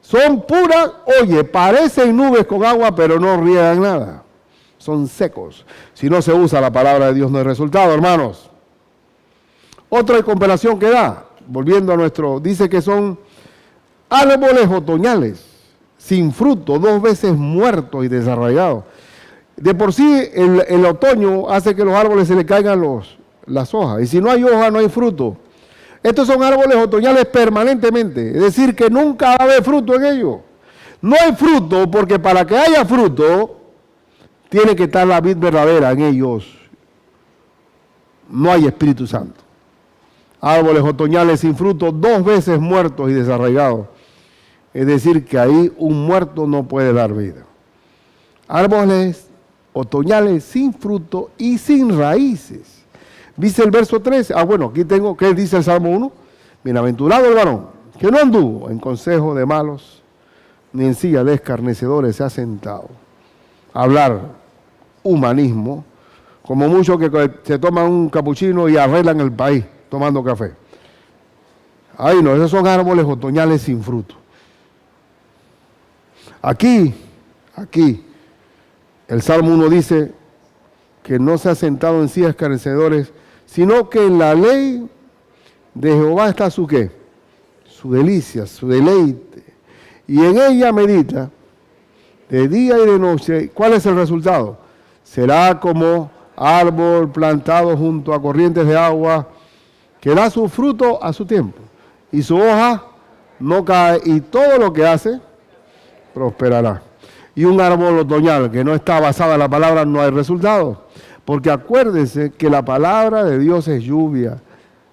Son puras, oye, parecen nubes con agua, pero no riegan nada. Son secos. Si no se usa la palabra de Dios, no hay resultado, hermanos. Otra comparación que da, volviendo a nuestro, dice que son árboles otoñales, sin fruto, 2 veces muertos y desarraigados. De por sí, el otoño hace que los árboles se le caigan las hojas. Y si no hay hoja, no hay fruto. Estos son árboles otoñales permanentemente. Es decir, que nunca va a haber fruto en ellos. No hay fruto porque para que haya fruto, tiene que estar la vid verdadera en ellos. No hay Espíritu Santo. Árboles otoñales sin fruto, 2 veces muertos y desarraigados. Es decir, que ahí un muerto no puede dar vida. Árboles otoñales sin fruto y sin raíces. Dice el verso 13. Bueno, aquí tengo, ¿qué dice el Salmo 1? Bienaventurado el varón, que no anduvo en consejo de malos, ni en silla de escarnecedores se ha sentado. Hablar humanismo, como muchos que se toman un capuchino y arreglan el país tomando café. Ahí no, esos son árboles otoñales sin fruto. Aquí, el Salmo 1 dice que no se ha sentado en sillas escarnecedores, sino que en la ley de Jehová está su ¿qué? Su delicia, su deleite. Y en ella medita de día y de noche. ¿Cuál es el resultado? Será como árbol plantado junto a corrientes de agua, que da su fruto a su tiempo, y su hoja no cae, y todo lo que hace prosperará. Y un árbol otoñal que no está basado en la palabra, no hay resultado. Porque acuérdense que la palabra de Dios es lluvia.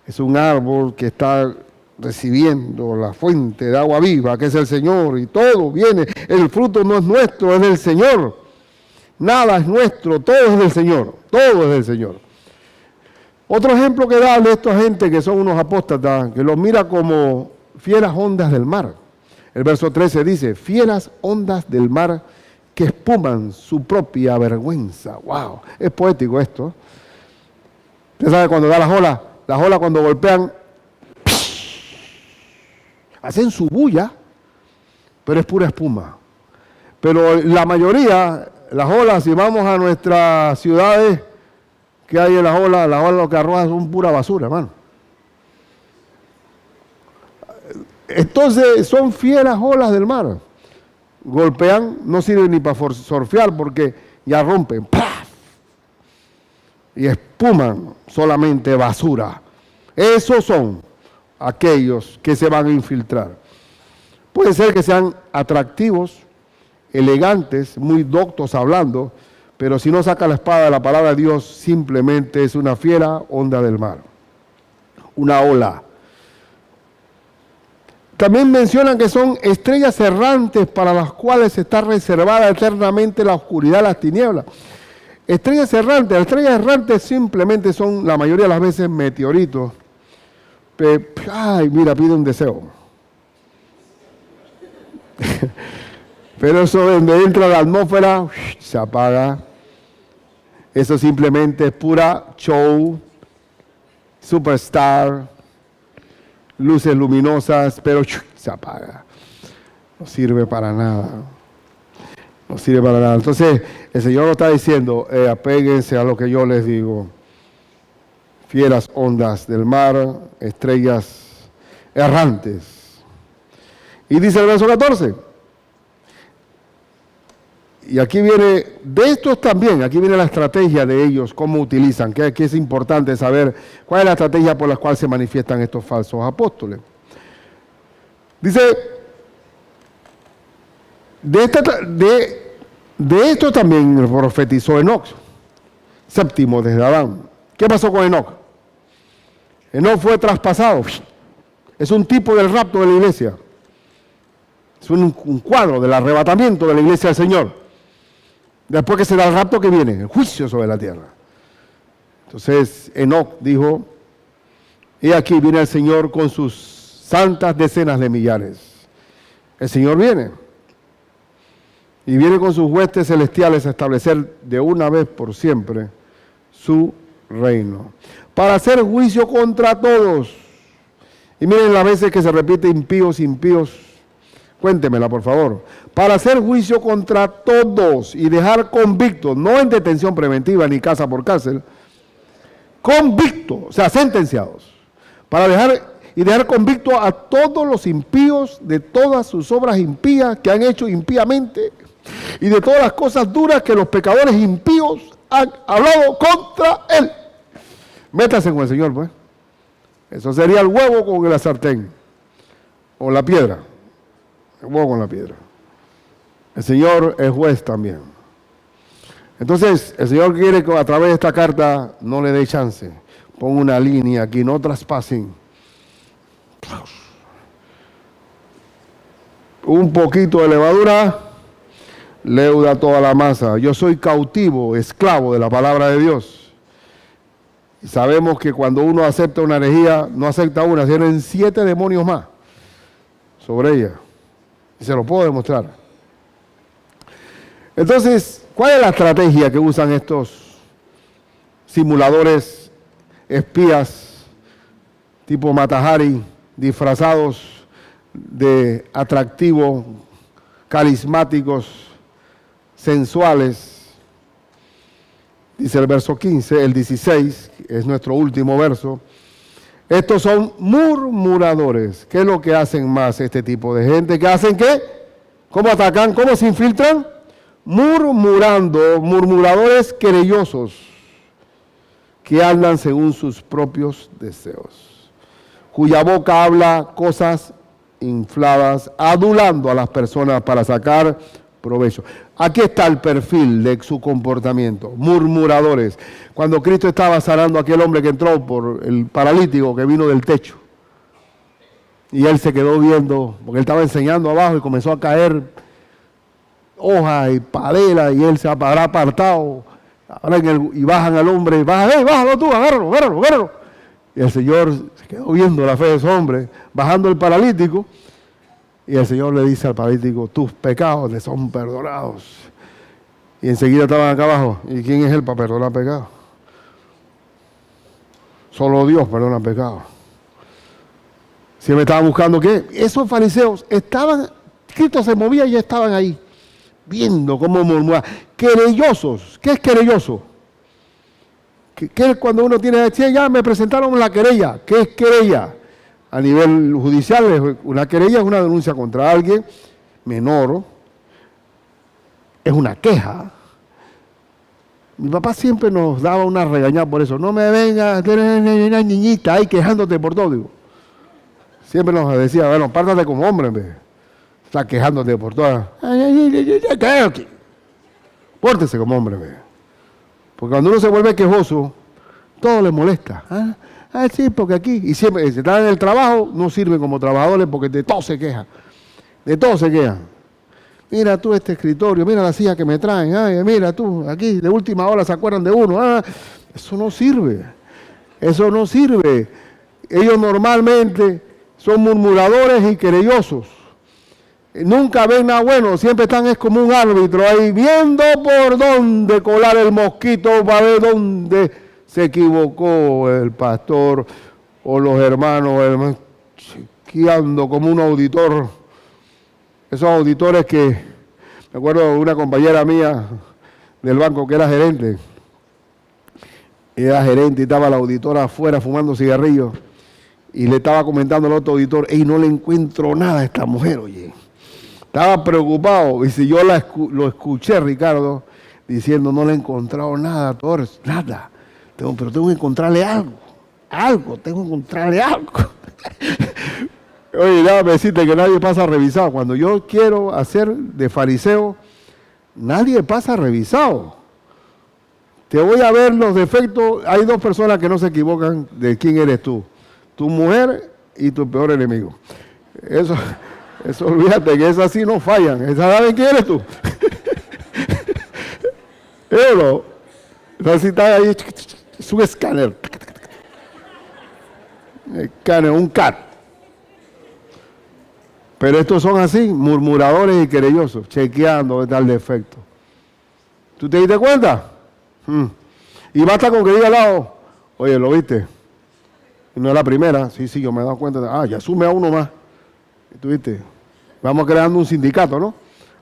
Es un árbol que está recibiendo la fuente de agua viva, que es el Señor, y todo viene. El fruto no es nuestro, es del Señor. Nada es nuestro, todo es del Señor. Todo es del Señor. Otro ejemplo que da de esta gente que son unos apóstatas, que los mira como fieras ondas del mar. El verso 13 dice, fieras ondas del mar que espuman su propia vergüenza. ¡Wow! Es poético esto. Usted sabe cuando da las olas cuando golpean, hacen su bulla, pero es pura espuma. Pero la mayoría, las olas, si vamos a nuestras ciudades, que hay en las olas lo que arrojan son pura basura, hermano. Entonces son fieras olas del mar. Golpean, no sirven ni para surfear porque ya rompen. ¡Paf! Y espuman solamente basura. Esos son aquellos que se van a infiltrar. Puede ser que sean atractivos, elegantes, muy doctos hablando, pero si no saca la espada de la palabra de Dios, simplemente es una fiera onda del mar. Una ola. También mencionan que son estrellas errantes para las cuales está reservada eternamente la oscuridad, las tinieblas. Estrellas errantes simplemente son la mayoría de las veces meteoritos. Ay, mira, pide un deseo. Pero eso donde entra la atmósfera, se apaga. Eso simplemente es pura show, superstar, luces luminosas, pero se apaga. No sirve para nada. No sirve para nada. Entonces, el Señor nos está diciendo, apéguense a lo que yo les digo. Fieras ondas del mar, estrellas errantes. Y dice el verso 14. Y aquí viene, de estos también, aquí viene la estrategia de ellos, cómo utilizan, que es importante saber cuál es la estrategia por la cual se manifiestan estos falsos apóstoles. Dice, de esto también profetizó Enoc, séptimo desde Adán. ¿Qué pasó con Enoc? Enoc fue traspasado. Es un tipo del rapto de la iglesia. Es un cuadro del arrebatamiento de la iglesia del Señor. Después que se da el rapto que viene, el juicio sobre la tierra. Entonces Enoc dijo, y aquí viene el Señor con sus santas decenas de millares. El Señor viene. Y viene con sus huestes celestiales a establecer de una vez por siempre su reino. Para hacer juicio contra todos. Y miren las veces que se repite impíos, impíos. Cuéntemela, por favor. Para hacer juicio contra todos y dejar convictos, no en detención preventiva ni casa por cárcel, convictos, o sea, sentenciados. Para dejar convictos a todos los impíos de todas sus obras impías que han hecho impíamente y de todas las cosas duras que los pecadores impíos han hablado contra él. Métase con el Señor, pues. Eso sería el huevo con la sartén o la piedra. El huevo con la piedra. El Señor es juez también. Entonces, el Señor quiere que a través de esta carta no le dé chance. Ponga una línea aquí, no traspasen. Un poquito de levadura leuda toda la masa. Yo soy cautivo, esclavo de la palabra de Dios. Y sabemos que cuando uno acepta una herejía, no acepta una, tienen 7 demonios más sobre ella. Y se lo puedo demostrar. Entonces, ¿cuál es la estrategia que usan estos simuladores, espías, tipo Matahari, disfrazados de atractivos, carismáticos, sensuales? Dice el verso 15, el 16, es nuestro último verso. Estos son murmuradores. ¿Qué es lo que hacen más este tipo de gente? ¿Qué hacen qué? ¿Cómo atacan? ¿Cómo se infiltran? Murmurando, murmuradores querellosos que hablan según sus propios deseos, cuya boca habla cosas infladas, adulando a las personas para sacar provecho. Aquí está el perfil de su comportamiento, murmuradores. Cuando Cristo estaba sanando a aquel hombre que entró por el paralítico que vino del techo, y él se quedó viendo, porque él estaba enseñando abajo y comenzó a caer hojas y padela, y él se habrá apartado, y bajan al hombre, bájalo tú, agárralo. Y el Señor se quedó viendo la fe de ese hombre, bajando el paralítico. Y el Señor le dice al paralítico, tus pecados le son perdonados. Y enseguida estaban acá abajo. ¿Y quién es él para perdonar pecados? Solo Dios perdona pecados. Siempre estaban buscando ¿qué? Esos fariseos estaban, Cristo se movía y ya estaban ahí, viendo cómo murmuraban. Querellosos. ¿Qué es querelloso? ¿Qué es cuando uno tiene, ya me presentaron la querella? ¿Qué es querella? A nivel judicial, una querella es una denuncia contra alguien menor, es una queja. Mi papá siempre nos daba una regañada por eso. No me vengas, una niñita ahí quejándote por todo. Digo. Siempre nos decía, bueno, pártate como hombre, en vez. Estás quejándote por todo. Pórtese como hombre, en vez. Porque cuando uno se vuelve quejoso, todo le molesta. Ah, sí, porque aquí, y siempre, si están en el trabajo, no sirven como trabajadores porque de todo se quejan. De todo se quejan. Mira tú este escritorio, mira la silla que me traen, ay, mira tú, aquí de última hora se acuerdan de uno. Ah, eso no sirve. Eso no sirve. Ellos normalmente son murmuradores y querellosos. Nunca ven nada bueno, siempre están es como un árbitro ahí viendo por dónde colar el mosquito para ver dónde se equivocó el pastor o los hermanos, chequeando como un auditor. Esos auditores que, me acuerdo de una compañera mía del banco que era gerente. Era gerente y estaba la auditora afuera fumando cigarrillos y le estaba comentando al otro auditor, ey, no le encuentro nada a esta mujer, oye. Estaba preocupado y si yo lo escuché, Ricardo, diciendo, no le he encontrado nada, Torres, nada. Pero tengo que encontrarle algo, tengo que encontrarle algo. Oye, déjame decirte que nadie pasa revisado. Cuando yo quiero hacer de fariseo, nadie pasa revisado. Te voy a ver los defectos. Hay dos personas que no se equivocan de quién eres tú. Tu mujer y tu peor enemigo. Eso olvídate que esas sí no fallan. Esas saben quién eres tú. Pero, esas sí está ahí, es un escáner. Escáner, un CAT. Pero estos son así, murmuradores y querellosos, chequeando dónde está el defecto. ¿Tú te diste cuenta? Y basta con que diga al lado, oye, ¿lo viste? Y no es la primera, sí, yo me he dado cuenta. Ya sume a uno más. ¿Tú viste? Vamos creando un sindicato, ¿no?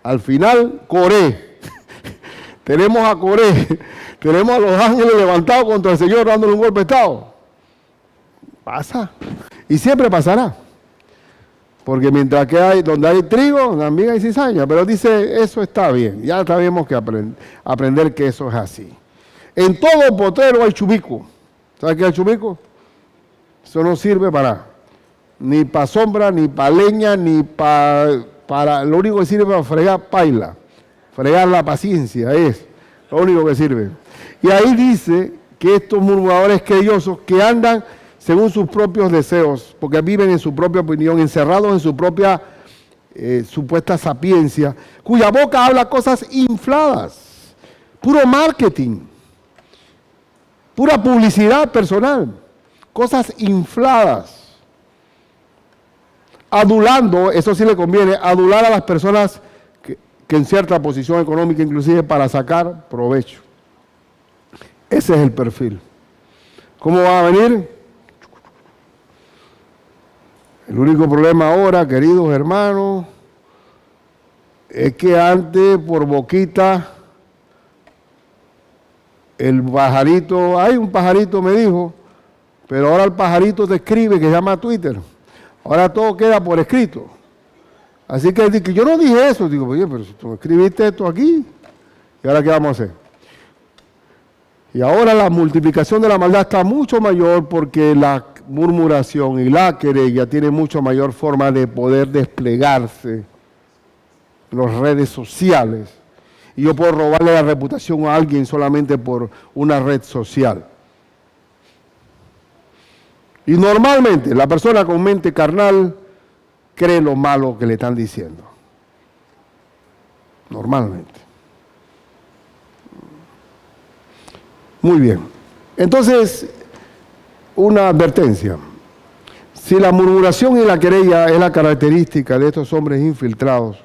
Al final, Coré. Tenemos a Coré. Tenemos a los ángeles levantados contra el Señor dándole un golpe de estado. Pasa. Y siempre pasará. Porque mientras que donde hay trigo, también hay cizaña. Pero dice, eso está bien. Ya tenemos que aprender que eso es así. En todo potrero hay chubico. ¿Sabes qué es el chubico? Eso no sirve para nada. Ni para sombra, ni para leña, ni para... Lo único que sirve para fregar paila. Fregar la paciencia es lo único que sirve. Y ahí dice que estos murmuradores querellosos que andan según sus propios deseos, porque viven en su propia opinión, encerrados en su propia supuesta sapiencia, cuya boca habla cosas infladas, puro marketing, pura publicidad personal, cosas infladas, adulando, eso sí le conviene, adular a las personas que en cierta posición económica, inclusive para sacar provecho. Ese es el perfil. ¿Cómo va a venir? El único problema ahora, queridos hermanos, es que antes por boquita el pajarito, hay un pajarito me dijo, pero ahora el pajarito te escribe que se llama Twitter. Ahora todo queda por escrito. Así que yo no dije eso, digo, oye, pero si tú escribiste esto aquí, ¿y ahora qué vamos a hacer? Y ahora la multiplicación de la maldad está mucho mayor porque la murmuración y la querella tiene mucho mayor forma de poder desplegarse en las redes sociales. Y yo puedo robarle la reputación a alguien solamente por una red social. Y normalmente la persona con mente carnal cree lo malo que le están diciendo. Normalmente. Muy bien. Entonces, una advertencia. Si la murmuración y la querella es la característica de estos hombres infiltrados,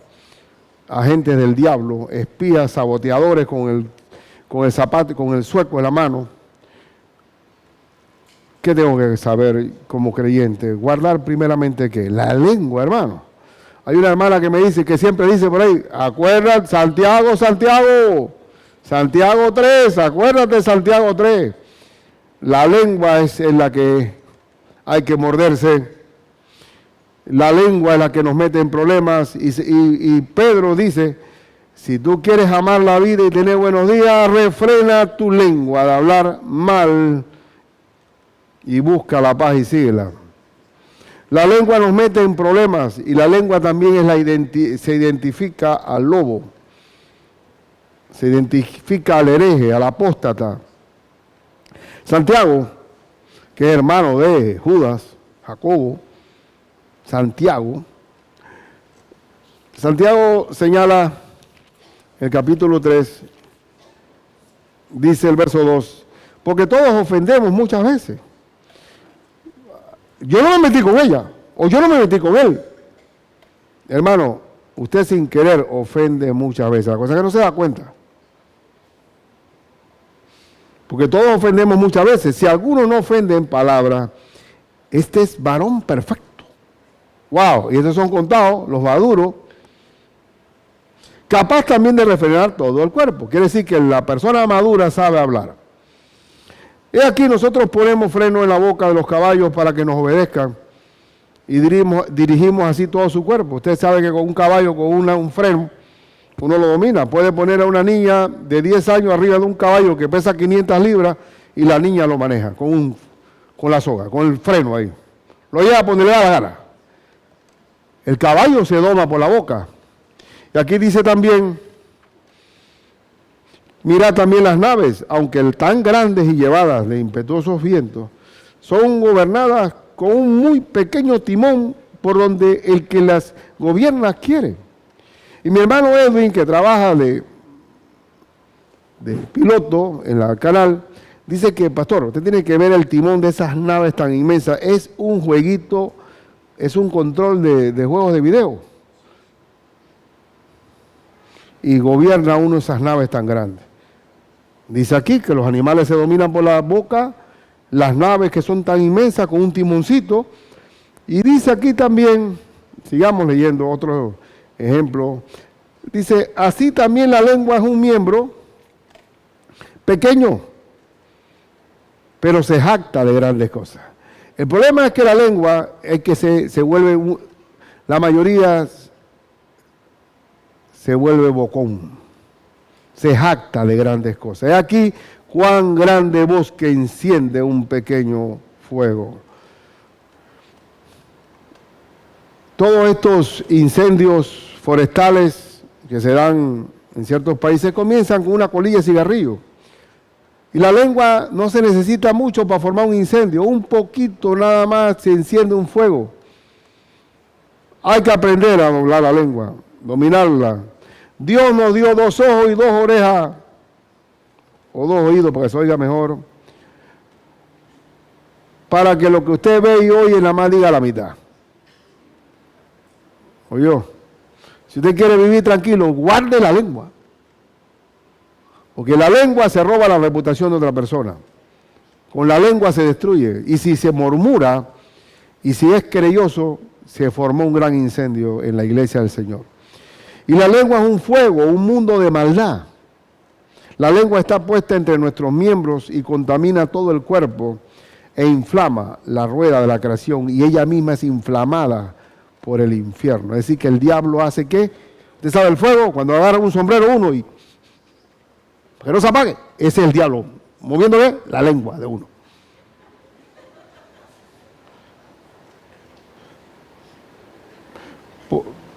agentes del diablo, espías, saboteadores con el zapato, con el sueco en la mano, ¿qué tengo que saber como creyente? Guardar primeramente ¿qué? La lengua, hermano. Hay una hermana que me dice, que siempre dice por ahí, acuérdate, Santiago 3, acuérdate Santiago 3. La lengua es en la que hay que morderse. La lengua es la que nos mete en problemas. Y Pedro dice, si tú quieres amar la vida y tener buenos días, refrena tu lengua de hablar mal y busca la paz y síguela. La lengua nos mete en problemas y la lengua también es se identifica al lobo. Se identifica al hereje, al apóstata. Santiago, que es hermano de Judas, Jacobo, Santiago. Santiago señala el capítulo 3, dice el verso 2, porque todos ofendemos muchas veces. Yo no me metí con ella, o yo no me metí con él. Hermano, usted sin querer ofende muchas veces, la cosa es que no se da cuenta. Porque todos ofendemos muchas veces. Si alguno no ofende en palabra, este es varón perfecto. Wow, y estos son contados, los maduros, capaz también de refrenar todo el cuerpo. Quiere decir que la persona madura sabe hablar. Y aquí nosotros ponemos freno en la boca de los caballos para que nos obedezcan y dirigimos así todo su cuerpo. Usted sabe que con un caballo, con un freno, uno lo domina. Puede poner a una niña de 10 años arriba de un caballo que pesa 500 libras y la niña lo maneja con la soga, con el freno ahí. Lo lleva a donde le da la gana. El caballo se doma por la boca. Y aquí dice también, mira también las naves, aunque tan grandes y llevadas de impetuosos vientos, son gobernadas con un muy pequeño timón por donde el que las gobierna quiere. Y mi hermano Edwin, que trabaja de piloto en la canal, dice que, pastor, usted tiene que ver el timón de esas naves tan inmensas. Es un jueguito, es un control de juegos de video. Y gobierna uno de esas naves tan grandes. Dice aquí que los animales se dominan por la boca, las naves que son tan inmensas con un timoncito. Y dice aquí también, sigamos leyendo otro ejemplo, dice, así también la lengua es un miembro pequeño, pero se jacta de grandes cosas. El problema es que la lengua es que se vuelve, la mayoría se vuelve bocón, se jacta de grandes cosas. Y aquí, cuán grande bosque enciende un pequeño fuego. Todos estos incendios forestales que se dan en ciertos países comienzan con una colilla de cigarrillo. Y la lengua no se necesita mucho para formar un incendio, un poquito nada más se enciende un fuego. Hay que aprender a hablar la lengua, dominarla. Dios nos dio 2 ojos y 2 orejas, o 2 oídos para que se oiga mejor, para que lo que usted ve y oye nada más diga la mitad. Oyó, si usted quiere vivir tranquilo, guarde la lengua. Porque la lengua se roba la reputación de otra persona. Con la lengua se destruye. Y si se murmura, y si es querelloso, se formó un gran incendio en la iglesia del Señor. Y la lengua es un fuego, un mundo de maldad. La lengua está puesta entre nuestros miembros y contamina todo el cuerpo e inflama la rueda de la creación. Y ella misma es inflamada por el infierno. Es decir, que el diablo hace que, usted sabe el fuego, cuando agarra un sombrero uno y que no se apague, ese es el diablo, moviéndole la lengua de uno.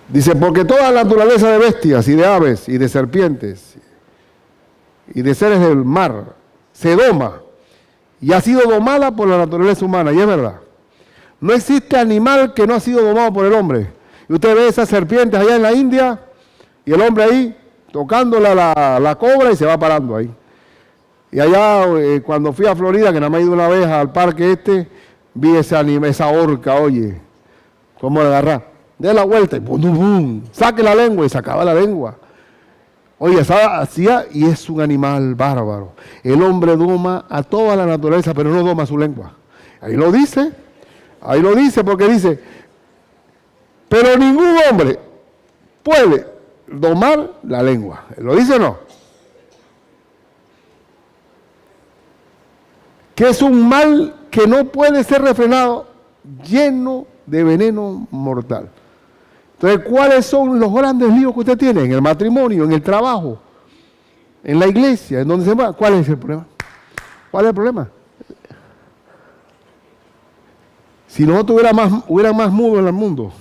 Dice, porque toda la naturaleza de bestias y de aves y de serpientes y de seres del mar se doma y ha sido domada por la naturaleza humana, y es verdad. No existe animal que no ha sido domado por el hombre. Y usted ve esas serpientes allá en la India y el hombre ahí tocándole a la cobra y se va parando ahí. Y allá cuando fui a Florida, que nada más he ido una vez al parque vi esa orca, oye, cómo le agarra. Dé la vuelta y pum, pum, pum, saque la lengua y sacaba la lengua. Oye, hacía y es un animal bárbaro. El hombre doma a toda la naturaleza, pero no doma su lengua. Ahí lo dice porque dice, pero ningún hombre puede domar la lengua. ¿Lo dice o no? Que es un mal que no puede ser refrenado, lleno de veneno mortal. Entonces, ¿cuáles son los grandes líos que usted tiene? En el matrimonio, en el trabajo, en la iglesia, en donde se va. ¿Cuál es el problema? ¿Cuál es el problema? Si nosotros hubiera más mudos en el mundo,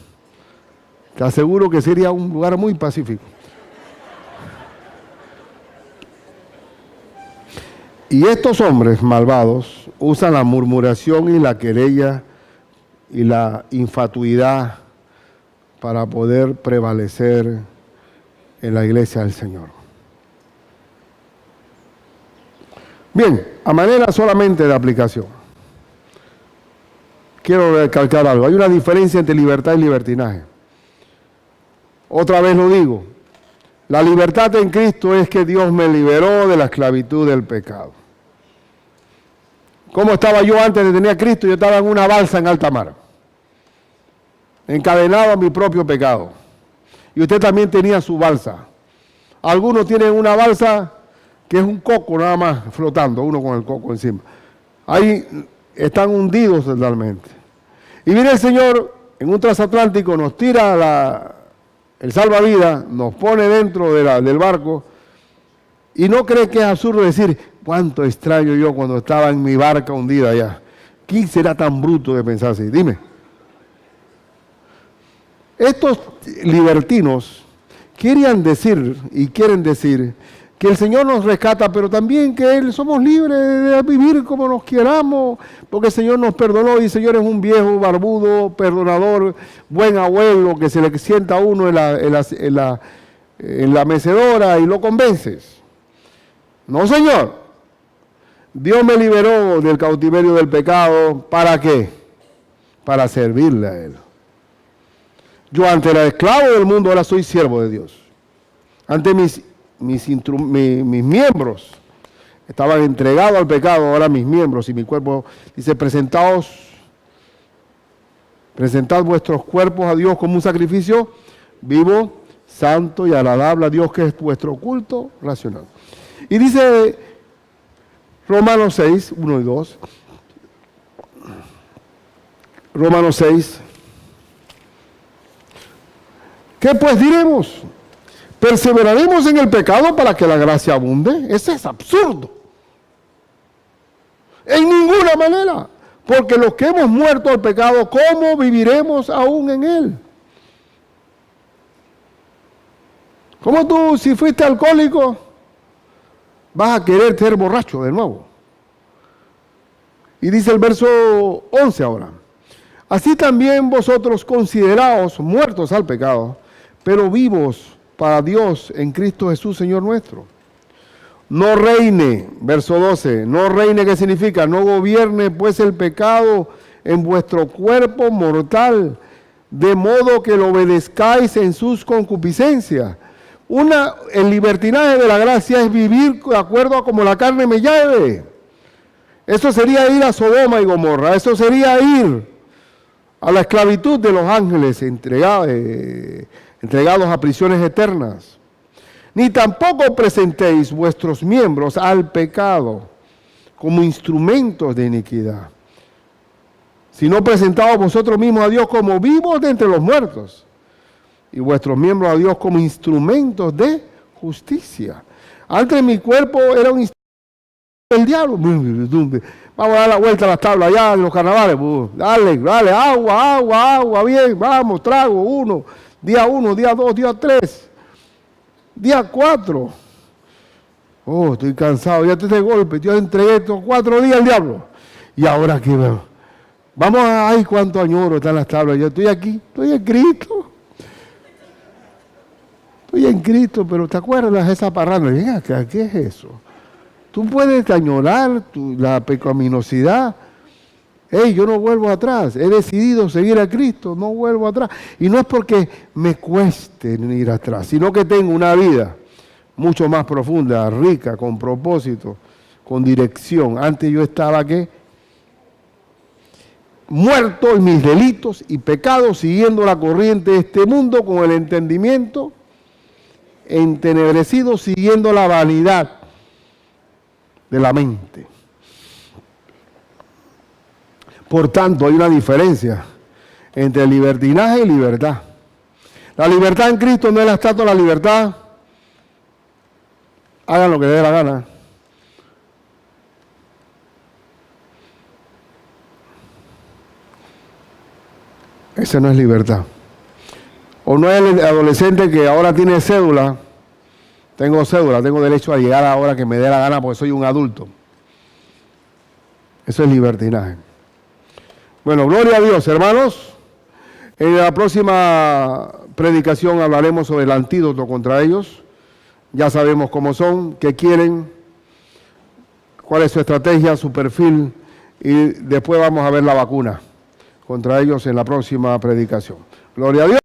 te aseguro que sería un lugar muy pacífico. Y estos hombres malvados usan la murmuración y la querella y la infatuidad para poder prevalecer en la iglesia del Señor. Bien, a manera solamente de aplicación, quiero recalcar algo. Hay una diferencia entre libertad y libertinaje. Otra vez lo digo. La libertad en Cristo es que Dios me liberó de la esclavitud del pecado. ¿Cómo estaba yo antes de tener a Cristo? Yo estaba en una balsa en alta mar, encadenado a mi propio pecado. Y usted también tenía su balsa. Algunos tienen una balsa que es un coco nada más flotando, uno con el coco encima. Ahí están hundidos totalmente. Y viene el Señor en un transatlántico, nos tira el salvavidas, nos pone dentro del barco y no cree que es absurdo decir, cuánto extraño yo cuando estaba en mi barca hundida allá. ¿Quién será tan bruto de pensar así? Dime. Estos libertinos quieren decir que el Señor nos rescata, pero también que somos libres de vivir como nos queramos, porque el Señor nos perdonó y el Señor es un viejo barbudo, perdonador, buen abuelo, que se le sienta a uno en la mecedora y lo convences. No, Señor. Dios me liberó del cautiverio del pecado. ¿Para qué? Para servirle a Él. Yo antes era esclavo del mundo, ahora soy siervo de Dios. Antes mis miembros estaban entregados al pecado, ahora mis miembros y mi cuerpo, dice, presentad vuestros cuerpos a Dios como un sacrificio vivo, santo y agradable a Dios, que es vuestro culto racional. Y dice Romanos 6, 1 y 2. Romanos 6. ¿Qué pues diremos? ¿Perseveraremos en el pecado para que la gracia abunde? Eso es absurdo. En ninguna manera. Porque los que hemos muerto al pecado, ¿cómo viviremos aún en él? ¿Cómo tú, si fuiste alcohólico, vas a querer ser borracho de nuevo? Y dice el verso 11 ahora. Así también vosotros consideraos muertos al pecado, pero vivos para Dios en Cristo Jesús, Señor nuestro. No reine, verso 12, no reine, ¿qué significa? No gobierne pues el pecado en vuestro cuerpo mortal, de modo que lo obedezcáis en sus concupiscencias. El libertinaje de la gracia es vivir de acuerdo a como la carne me lleve. Eso sería ir a Sodoma y Gomorra, eso sería ir a la esclavitud de los ángeles entregados a prisiones eternas. Ni tampoco presentéis vuestros miembros al pecado como instrumentos de iniquidad, sino presentaos vosotros mismos a Dios como vivos de entre los muertos, y vuestros miembros a Dios como instrumentos de justicia. Antes mi cuerpo era un instrumento del diablo. Vamos a dar la vuelta a las tablas allá en los carnavales. Dale, agua, bien, vamos, trago, día 1, día 2, día 3, día 4. Oh, estoy cansado, ya te de golpe, yo entregué estos 4 días al diablo. Y ahora que vamos a, ay, cuánto añoro están las tablas. Yo estoy aquí, estoy en Cristo. Estoy en Cristo, pero ¿te acuerdas esa parranda? Venga acá, ¿qué es eso? Tú puedes añorar la pecaminosidad. Yo no vuelvo atrás. He decidido seguir a Cristo, no vuelvo atrás. Y no es porque me cueste ir atrás, sino que tengo una vida mucho más profunda, rica, con propósito, con dirección. Antes yo estaba, ¿qué? Muerto en mis delitos y pecados, siguiendo la corriente de este mundo con el entendimiento entenebrecido, siguiendo la vanidad de la mente. Por tanto, hay una diferencia entre libertinaje y libertad. La libertad en Cristo no es la estatua de la libertad. Hagan lo que les dé la gana. Esa no es libertad. O no es el adolescente que ahora tiene cédula. Tengo cédula, tengo derecho a llegar a la hora que me dé la gana porque soy un adulto. Eso es libertinaje. Bueno, gloria a Dios, hermanos. En la próxima predicación hablaremos sobre el antídoto contra ellos. Ya sabemos cómo son, qué quieren, cuál es su estrategia, su perfil, y después vamos a ver la vacuna contra ellos en la próxima predicación. Gloria a Dios.